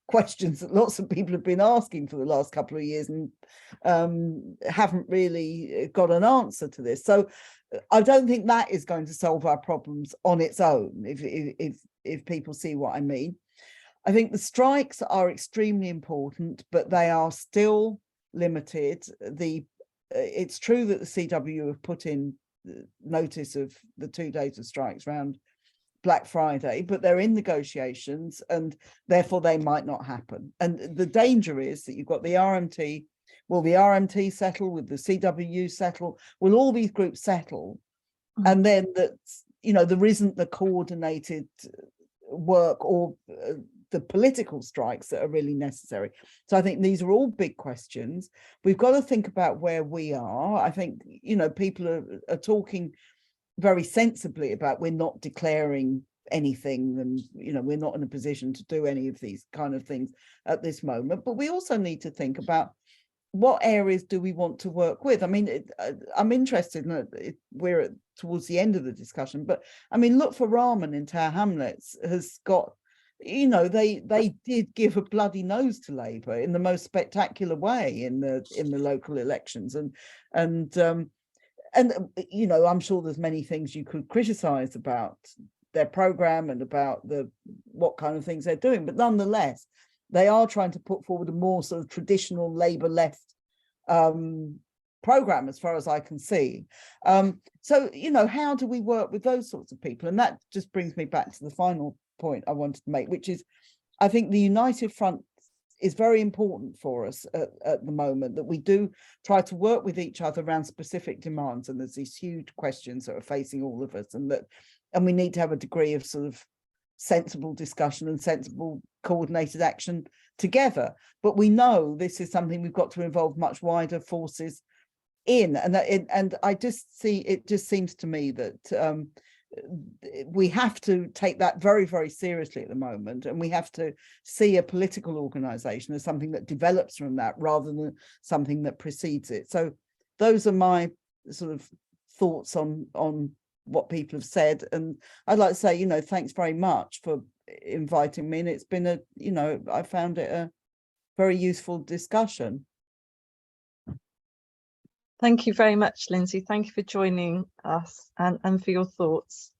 Speaker 3: questions that lots of people have been asking for the last couple of years and haven't really got an answer to this. So I don't think that is going to solve our problems on its own, if people see what I mean. I think the strikes are extremely important, but they are still limited. It's true that the CW have put in notice of the 2 days of strikes around Black Friday, but they're in negotiations and therefore they might not happen. And the danger is that you've got the RMT. Will the RMT settle? Will the CWU settle? Will all these groups settle? And then there isn't the coordinated work or the political strikes that are really necessary. So I think these are all big questions. We've got to think about where we are. I think, people are talking very sensibly about we're not declaring anything and, we're not in a position to do any of these kind of things at this moment. But we also need to think about what areas do we want to work with? I mean, I'm interested in we're towards the end of the discussion, but I mean, Look for Rahman in Tower Hamlets has got, you know, they did give a bloody nose to Labour in the most spectacular way in the local elections, and you know, I'm sure there's many things you could criticise about their programme and about what kind of things they're doing, but nonetheless, they are trying to put forward a more sort of traditional Labour left programme, as far as I can see. So, you know, how do we work with those sorts of people? And that just brings me back to the final point I wanted to make, which is, I think the United Front is very important for us at the moment, that we do try to work with each other around specific demands. And there's these huge questions that are facing all of us, and we need to have a degree of sort of sensible discussion and sensible coordinated action together. But we know this is something we've got to involve much wider forces in, and I just see, it just seems to me that we have to take that very, very seriously at the moment, and we have to see a political organisation as something that develops from that rather than something that precedes it. So those are my sort of thoughts on what people have said, and I'd like to say, you know, thanks very much for inviting me, and it's been you know, I found it a very useful discussion.
Speaker 1: Thank you very much, Lindsay. Thank you for joining us and for your thoughts.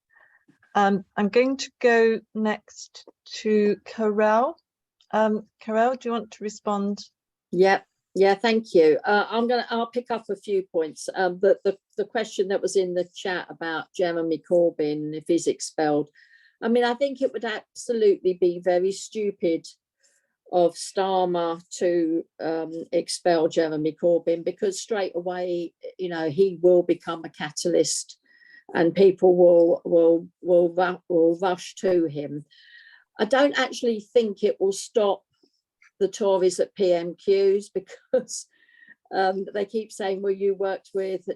Speaker 1: I'm going to go next to Carel. Carel, do you want to respond?
Speaker 6: Yeah, thank you. I'll pick up a few points. The question that was in the chat about Jeremy Corbyn, if he's expelled. I mean, I think it would absolutely be very stupid of Starmer to expel Jeremy Corbyn, because straight away, you know, he will become a catalyst and people will rush to him. I don't actually think it will stop the Tories at PMQs, because they keep saying, well, you worked with,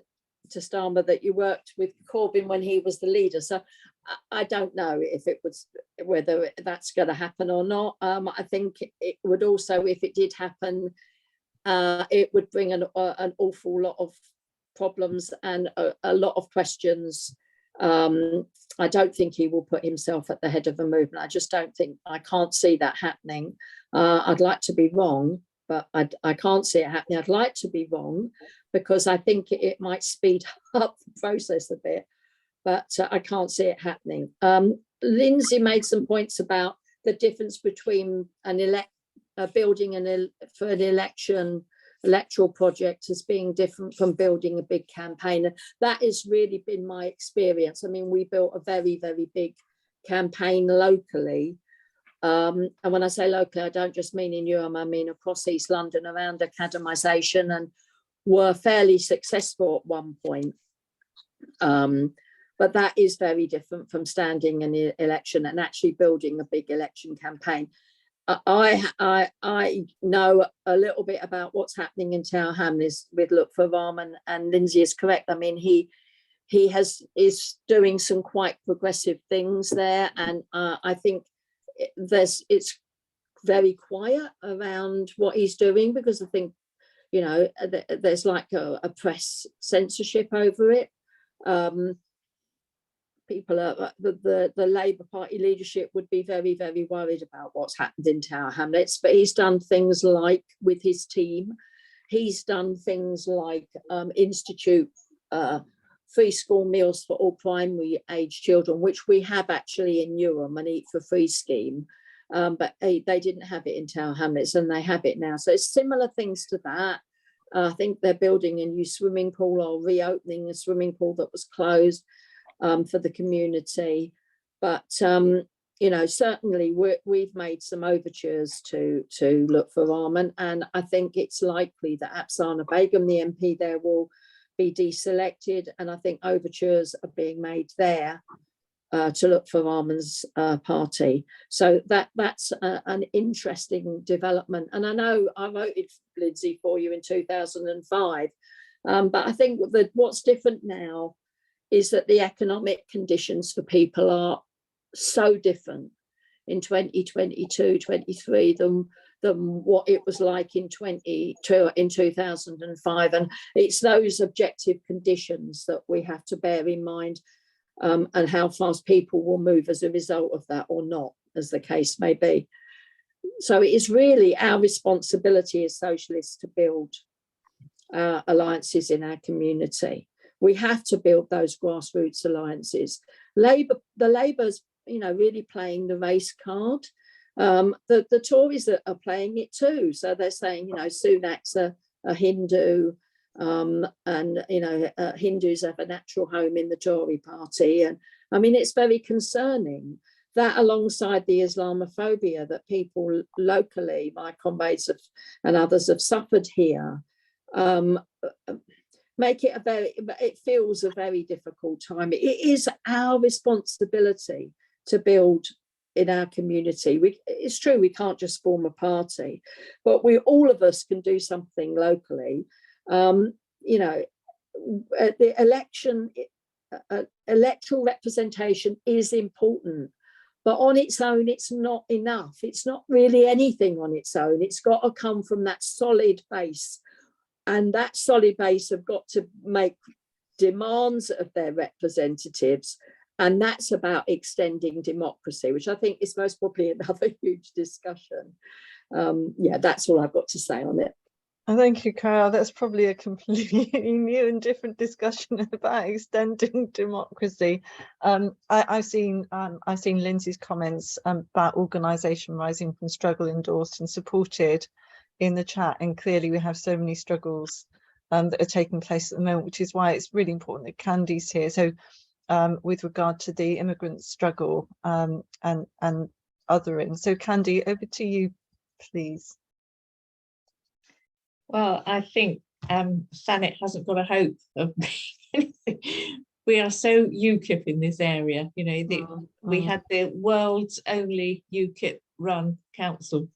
Speaker 6: to Starmer, that you worked with Corbyn when he was the leader. So I don't know if it was, whether that's going to happen or not. I think it would also, if it did happen, it would bring an awful lot of problems and a lot of questions. I don't think he will put himself at the head of a movement. I just don't think, I can't see that happening. I'd like to be wrong, but I can't see it happening. I'd like to be wrong, because I think it might speed up the process a bit, but I can't see it happening. Lindsay made some points about the difference between building for an electoral project as being different from building a big campaign. And that has really been my experience. I mean, we built a very, very big campaign locally. And when I say locally, I don't just mean in Newham, I mean across East London around academisation, and were fairly successful at one point. But that is very different from standing in the election and actually building a big election campaign. I know a little bit about what's happening in Tower Hamlets with Look for Rahman, and Lindsay is correct. I mean, he is doing some quite progressive things there, and I think it's very quiet around what he's doing, because I think, you know, there's like a press censorship over it. People are, the Labour Party leadership would be very, very worried about what's happened in Tower Hamlets, but he's done things like, with his team, he's done things like institute free school meals for all primary age children, which we have actually in Newham, an Eat for Free scheme, but they didn't have it in Tower Hamlets, and they have it now. So it's similar things to that. I think they're building a new swimming pool, or reopening a swimming pool that was closed for the community. But you know, certainly we've made some overtures to Look for Rahman, and I think it's likely that Afsana Begum, the MP there, will be deselected, and I think overtures are being made there to Look for Rahman's party. So that's an interesting development. And I know I voted, Lindsay, for you in 2005, but I think that what's different now is that the economic conditions for people are so different in 2022, 23 than than what it was like in 2005. And it's those objective conditions that we have to bear in mind, and how fast people will move as a result of that or not, as the case may be. So it is really our responsibility as socialists to build alliances in our community. We have to build those grassroots alliances. The Labour's, really playing the race card. The Tories are playing it too. So they're saying, Sunak's a Hindu, and Hindus have a natural home in the Tory party. And I mean, it's very concerning. That, alongside the Islamophobia that people locally, my comrades and others have suffered here, make it it feels a very difficult time. It is our responsibility to build in our community. It's true, we can't just form a party, but all of us can do something locally. The election, electoral representation is important, but on its own, it's not enough. It's not really anything on its own. It's got to come from that solid base. And that solid base have got to make demands of their representatives. And that's about extending democracy, which I think is most probably another huge discussion. That's all I've got to say on it.
Speaker 1: Thank you, Carel. That's probably a completely new and different discussion about extending democracy. I've seen Lindsay's comments about organisation rising from struggle endorsed and supported in the chat, and clearly we have so many struggles that are taking place at the moment, which is why it's really important that Candy's here. So with regard to the immigrant struggle and othering. So Candy, over to you, please.
Speaker 5: Well, I think Thanet hasn't got a hope of anything. We are so UKIP in this area. We had the world's only UKIP run council,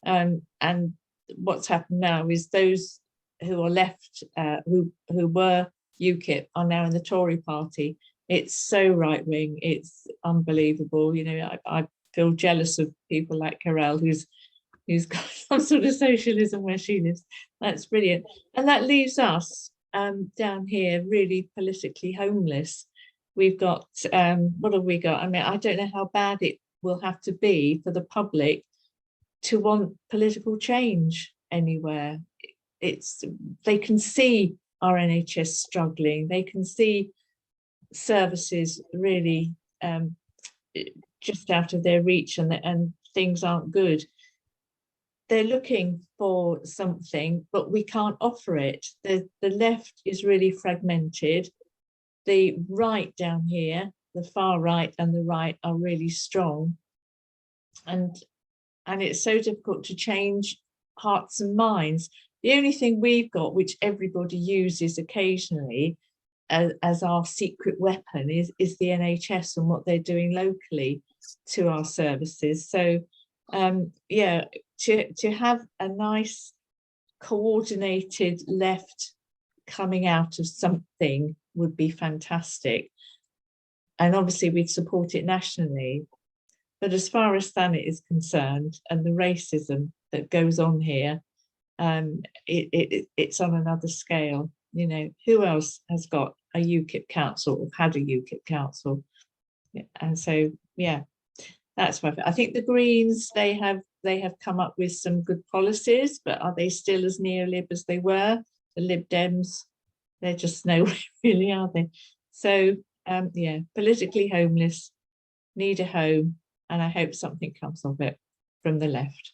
Speaker 5: and what's happened now is those who are left, who were UKIP, are now in the Tory party. It's so right wing, it's unbelievable. I feel jealous of people like Carel, who's got some sort of socialism where she lives. That's brilliant. And that leaves us down here really politically homeless. We've got, what have we got? I mean, I don't know how bad it will have to be for the public to want political change anywhere. They can see our NHS struggling. They can see services really just out of their reach, and things aren't good. They're looking for something, but we can't offer it. The left is really fragmented. The right down here, the far right and the right, are really strong. And it's so difficult to change hearts and minds. The only thing we've got, which everybody uses occasionally as our secret weapon, is the NHS and what they're doing locally to our services. So to have a nice coordinated left coming out of something would be fantastic. And obviously we'd support it nationally. But as far as Thanet is concerned, and the racism that goes on here, it's on another scale. Who else has got a UKIP council or had a UKIP council? And so, that's why I think the Greens, they have come up with some good policies, but are they still as neo-lib as they were? The Lib Dems, they're just nowhere really, are they? So politically homeless, need a home, and I hope something comes of it from the left.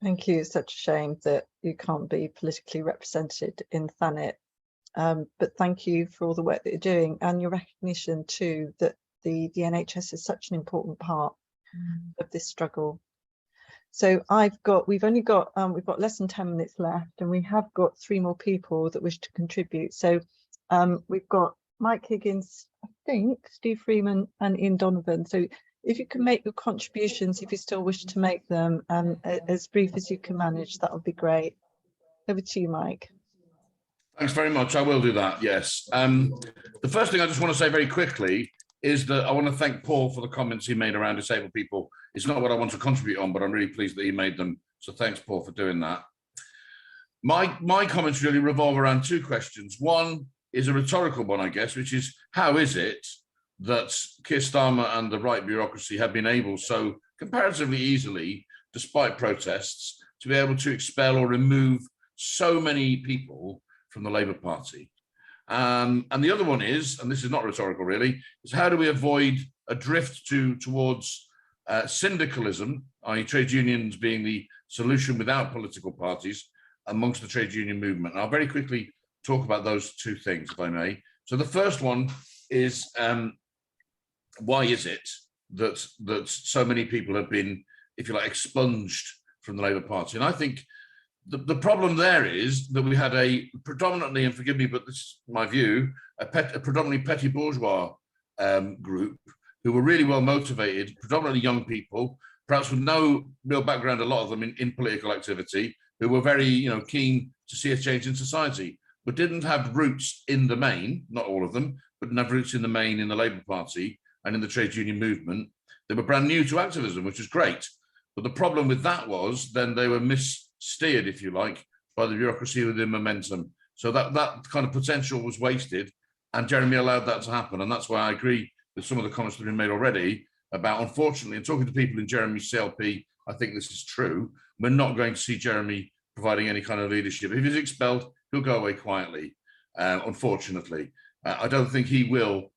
Speaker 1: Thank you. It's such a shame that you can't be politically represented in Thanet, but thank you for all the work that you're doing, and your recognition too that the NHS is such an important part of this struggle. So we've got less than 10 minutes left, and we have got 3 more people that wish to contribute. So we've got Mike Higgins, I think, Steve Freeman and Ian Donovan. So if you can make your contributions, if you still wish to make them, as brief as you can manage, that would be great. Over to you, Mike.
Speaker 14: Thanks very much. I will do that, yes. The first thing I just want to say very quickly is that I want to thank Paul for the comments he made around disabled people It's not what I want to contribute on, but I'm really pleased that he made them. So thanks, Paul, for doing that. My comments really revolve around two questions. One is a rhetorical one, I guess, which is how is it that Keir Starmer and the right bureaucracy have been able so comparatively easily, despite protests, to be able to expel or remove so many people from the Labour Party? And the other one is, and this is not rhetorical really, is how do we avoid a drift towards syndicalism, i.e. trade unions being the solution without political parties amongst the trade union movement? And I'll very quickly talk about those two things, if I may. So the first one is, why is it that so many people have been, if you like, expunged from the Labour Party? And I think the problem there is that we had a predominantly, and forgive me, but this is my view, a predominantly petty bourgeois group who were really well motivated, predominantly young people, perhaps with no real background, a lot of them in political activity, who were very keen to see a change in society, but didn't have roots in the main, not all of them, but didn't have roots in the main in the Labour Party and in the trade union movement. They were brand new to activism, which is great. But the problem with that was then they were missteered, if you like, by the bureaucracy within momentum. So that kind of potential was wasted, and Jeremy allowed that to happen. And that's why I agree with some of the comments that have been made already about, unfortunately, and talking to people in Jeremy's CLP, I think this is true. We're not going to see Jeremy providing any kind of leadership. If he's expelled, he'll go away quietly, unfortunately. I don't think he will.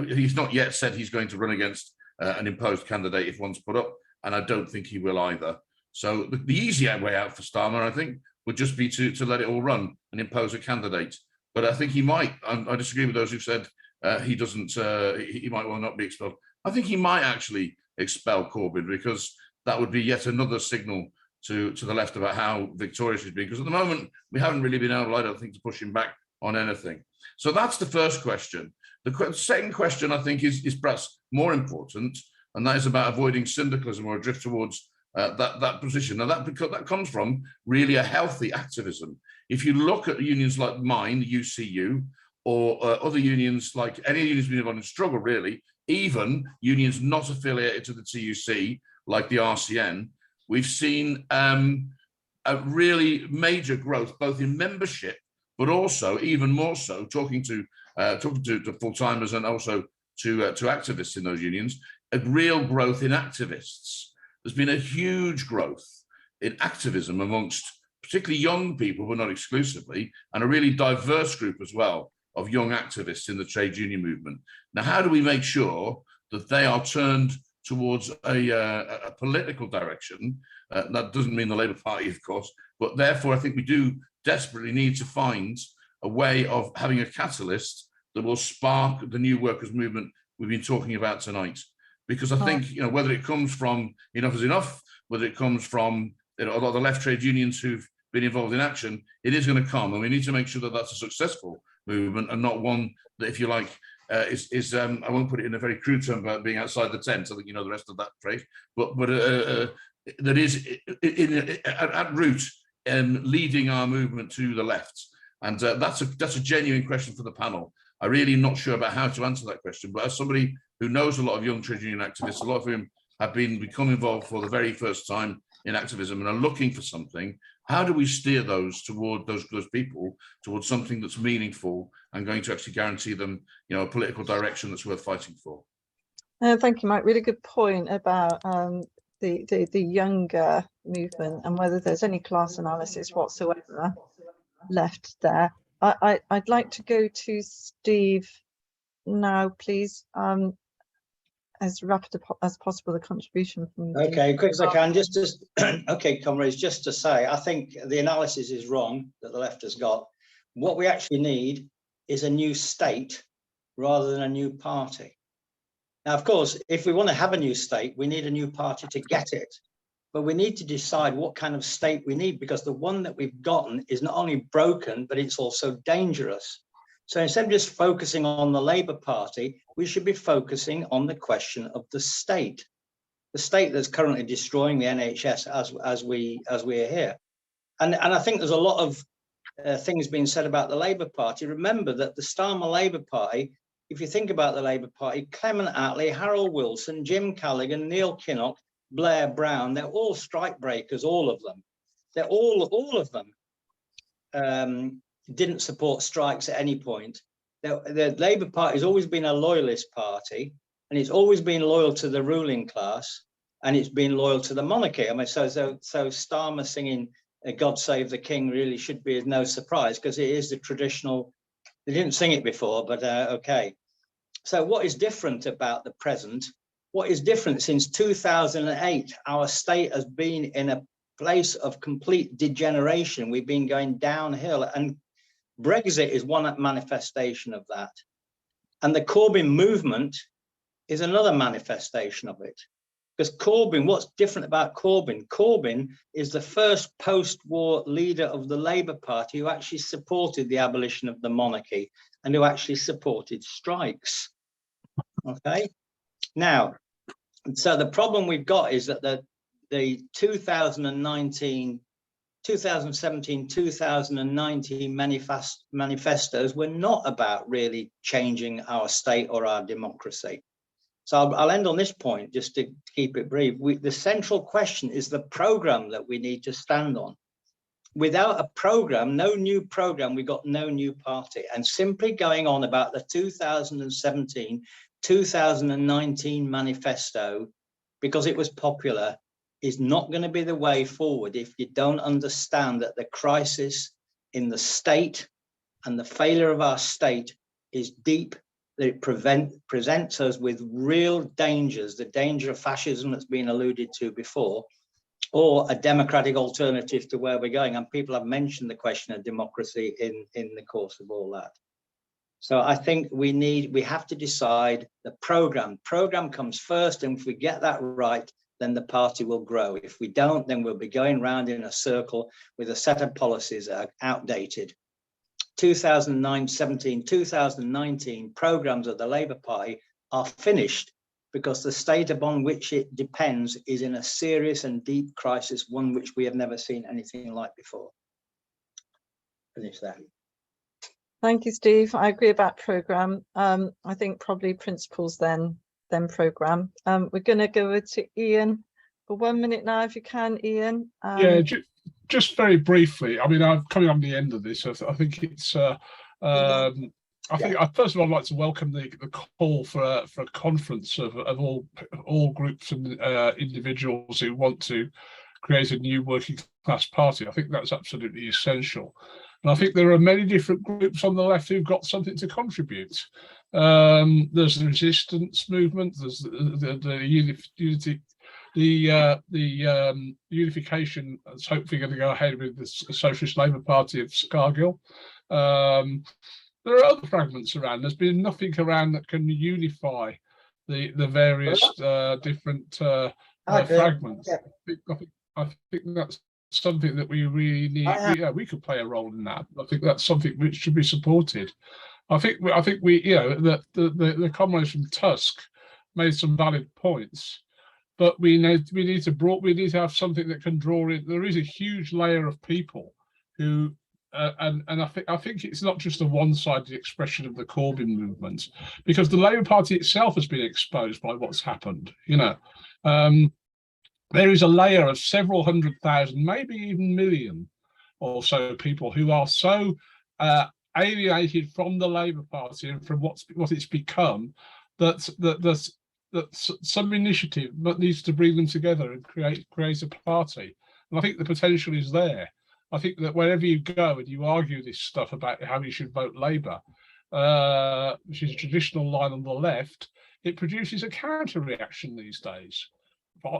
Speaker 14: He's not yet said he's going to run against an imposed candidate if one's put up, and I don't think he will either. So the easy way out for Starmer, I think, would just be to let it all run and impose a candidate. But I think he might. I disagree with those who said he doesn't. He might well not be expelled. I think he might actually expel Corbyn, because that would be yet another signal to the left about how victorious he's been. Because at the moment, we haven't really been able, I don't think, to push him back on anything. So that's the first question. The second question, I think, is perhaps more important, and that is about avoiding syndicalism or a drift towards that position. Now, that comes from really a healthy activism. If you look at unions like mine, the UCU, or other unions, like any unions been involved in struggle, really, even unions not affiliated to the TUC, like the RCN, we've seen a really major growth, both in membership, but also, even more so, talking to full-timers and also to activists in those unions, a real growth in activists. There's been a huge growth in activism amongst particularly young people, but not exclusively, and a really diverse group as well of young activists in the trade union movement. Now, how do we make sure that they are turned towards a political direction? That doesn't mean the Labour Party, of course, but therefore I think we do desperately need to find a way of having a catalyst that will spark the new workers' movement we've been talking about tonight. Because I think, whether it comes from Enough is Enough, whether it comes from a lot of the left trade unions who've been involved in action, it is going to come, and we need to make sure that that's a successful movement and not one that, if you like, is I won't put it in a very crude term about being outside the tent. I think you know the rest of that phrase, but that is at root leading our movement to the left, and that's a genuine question for the panel. I'm really not sure about how to answer that question, but as somebody who knows a lot of young trade union activists, a lot of whom have become involved for the very first time in activism and are looking for something, how do we steer those toward those people towards something that's meaningful and going to actually guarantee them, a political direction that's worth fighting for?
Speaker 1: Thank you, Mike. Really good point about the younger movement and whether there's any class analysis whatsoever left there. I'd like to go to Steve now, please. As rapid as possible, the contribution from you.
Speaker 15: Okay, quick as I can. Okay, comrades, just to say, I think the analysis is wrong that the left has got. What we actually need is a new state rather than a new party. Now, of course, if we want to have a new state, we need a new party to get it. But we need to decide what kind of state we need, because the one that we've gotten is not only broken, but it's also dangerous. So instead of just focusing on the Labour Party, we should be focusing on the question of the state that's currently destroying the NHS as we are here. And I think there's a lot of things being said about the Labour Party. Remember that the Starmer Labour Party, if you think about the Labour Party, Clement Attlee, Harold Wilson, Jim Callaghan, Neil Kinnock, Blair, Brown, they're all strike breakers, all of them. They're all of them didn't support strikes at any point. The Labour Party has always been a loyalist party, and it's always been loyal to the ruling class, and it's been loyal to the monarchy. I mean, so Starmer singing "God Save the King" really should be no surprise, because it is the traditional. They didn't sing it before, but okay. So what is different about the present? What is different since 2008? Our state has been in a place of complete degeneration. We've been going downhill, and Brexit is one manifestation of that. And the Corbyn movement is another manifestation of it. Because Corbyn, what's different about Corbyn? Corbyn is the first post-war leader of the Labour Party who actually supported the abolition of the monarchy and who actually supported strikes. Okay. Now, so the problem we've got is that the 2017, 2019 manifestos were not about really changing our state or our democracy. So I'll end on this point just to keep it brief. The central question is the program that we need to stand on. Without a program, no new program, we got no new party. And simply going on about the 2017, 2019 manifesto, because it was popular, is not going to be the way forward if you don't understand that the crisis in the state and the failure of our state is deep, that it presents us with real dangers, the danger of fascism that's been alluded to before, or a democratic alternative to where we're going. And people have mentioned the question of democracy in the course of all that. So I think we have to decide the program. Program comes first, and if we get that right, then the party will grow. If we don't, then we'll be going round in a circle with a set of policies that are outdated. 2017, 2019 programs of the Labour Party are finished because the state upon which it depends is in a serious and deep crisis, one which we have never seen anything like before. Finish that.
Speaker 1: Thank you, Steve. I agree about programme. I think probably principles then programme. We're going to go over to Ian for 1 minute now, if you can, Ian.
Speaker 16: Yeah, just very briefly. I mean, I'm coming on the end of this. I think it's. I think first of all, I'd like to welcome the call for a conference of all groups and individuals who want to create a new working class party. I think that's absolutely essential. And I think there are many different groups on the left who've got something to contribute. There's the resistance movement. There's the unification that's hopefully going to go ahead with the Socialist Labour Party of Scargill. There are other fragments around. There's been nothing around that can unify the various different fragments. I think that's something that we really need. We could play a role in that. I think that's something which should be supported. I think we the comrades from Tusk made some valid points, but we need to have something that can draw in. There is a huge layer of people who, and I think it's not just a one-sided expression of the Corbyn movement, because the Labour Party itself has been exposed by what's happened. There is a layer of several 100,000, maybe even million or so people who are so alienated from the Labour Party and from what it's become that some initiative needs to bring them together and create a party. And I think the potential is there. I think that wherever you go and you argue this stuff about how you should vote Labour, which is a traditional line on the left, it produces a counter reaction these days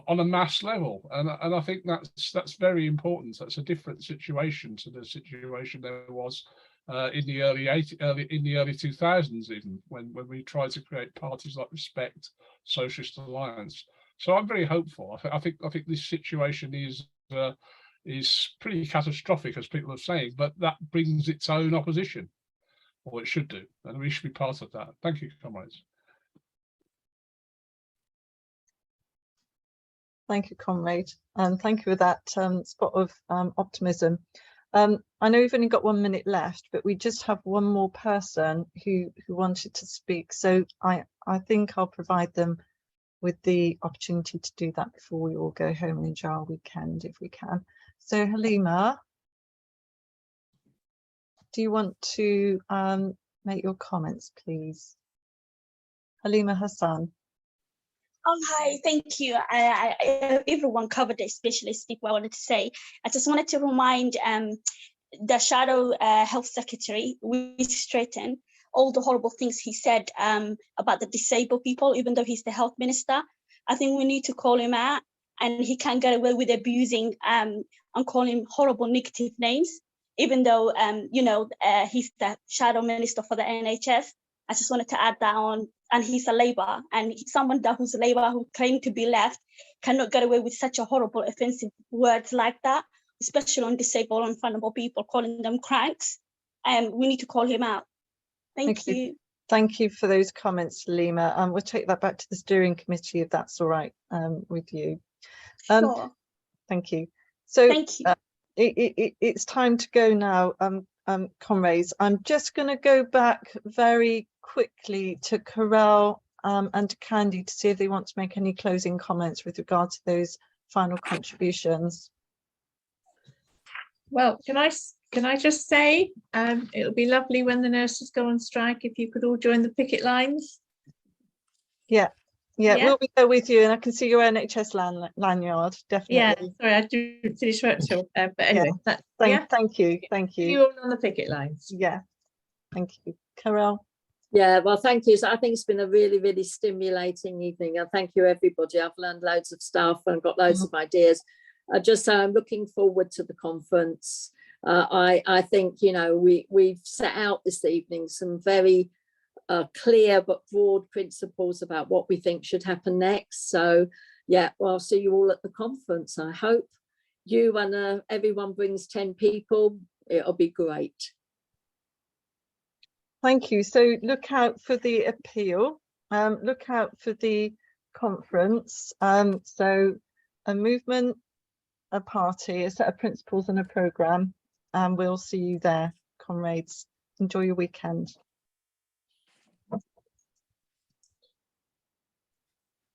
Speaker 16: on a mass level, and I think that's very important. That's a different situation to the situation there was in the early 2000s, even when we tried to create parties like Respect, Socialist Alliance. So I'm very hopeful. I think this situation is pretty catastrophic, as people are saying, but that brings its own opposition, or it should do, and we should be part of that. Thank you, comrades.
Speaker 1: Thank you, comrade, and thank you for that spot of optimism. I know we've only got 1 minute left, but we just have one more person who wanted to speak, so I think I'll provide them with the opportunity to do that before we all go home and enjoy our weekend if we can. So Halima, do you want to make your comments, please? Halima Hassan.
Speaker 17: Hi, thank you. Everyone covered it, especially speak what I wanted to say. I just wanted to remind the Shadow Health Secretary, Louis Stratton, all the horrible things he said about the disabled people, even though he's the health minister. I think we need to call him out, and he can't get away with abusing and calling him horrible negative names, even though, he's the shadow minister for the NHS. I just wanted to add that on. And he's a Labour, and someone who's a Labour who claimed to be left cannot get away with such a horrible, offensive words like that, especially on disabled and vulnerable people, calling them cranks. And we need to call him out. Thank you.
Speaker 1: Thank you for those comments, Halima. We'll take that back to the steering committee if that's all right with you.
Speaker 17: Sure.
Speaker 1: Thank you. So
Speaker 17: thank you.
Speaker 1: It's time to go now, comrades. I'm just going to go back very quickly to Carel and to Candy to see if they want to make any closing comments with regard to those final contributions.
Speaker 5: Well, can I just say it'll be lovely when the nurses go on strike if you could all join the picket lines.
Speaker 1: Yeah, we'll be there with you, and I can see your NHS lanyard, definitely.
Speaker 5: Yeah, sorry, I didn't finish work till, but anyway,
Speaker 1: thank you.
Speaker 5: See you all on the picket lines.
Speaker 1: Yeah, thank you. Carel.
Speaker 6: Yeah, well, thank you. So I think it's been a really, really stimulating evening. And thank you, everybody. I've learned loads of stuff and got loads of ideas. I'm looking forward to the conference. I think, we've set out this evening some very clear but broad principles about what we think should happen next. So, yeah, well, I'll see you all at the conference. I hope you and everyone brings 10 people. It'll be great.
Speaker 1: Thank you. So look out for the appeal, look out for the conference. So a movement, a party, a set of principles and a programme, and we'll see you there, comrades. Enjoy your weekend.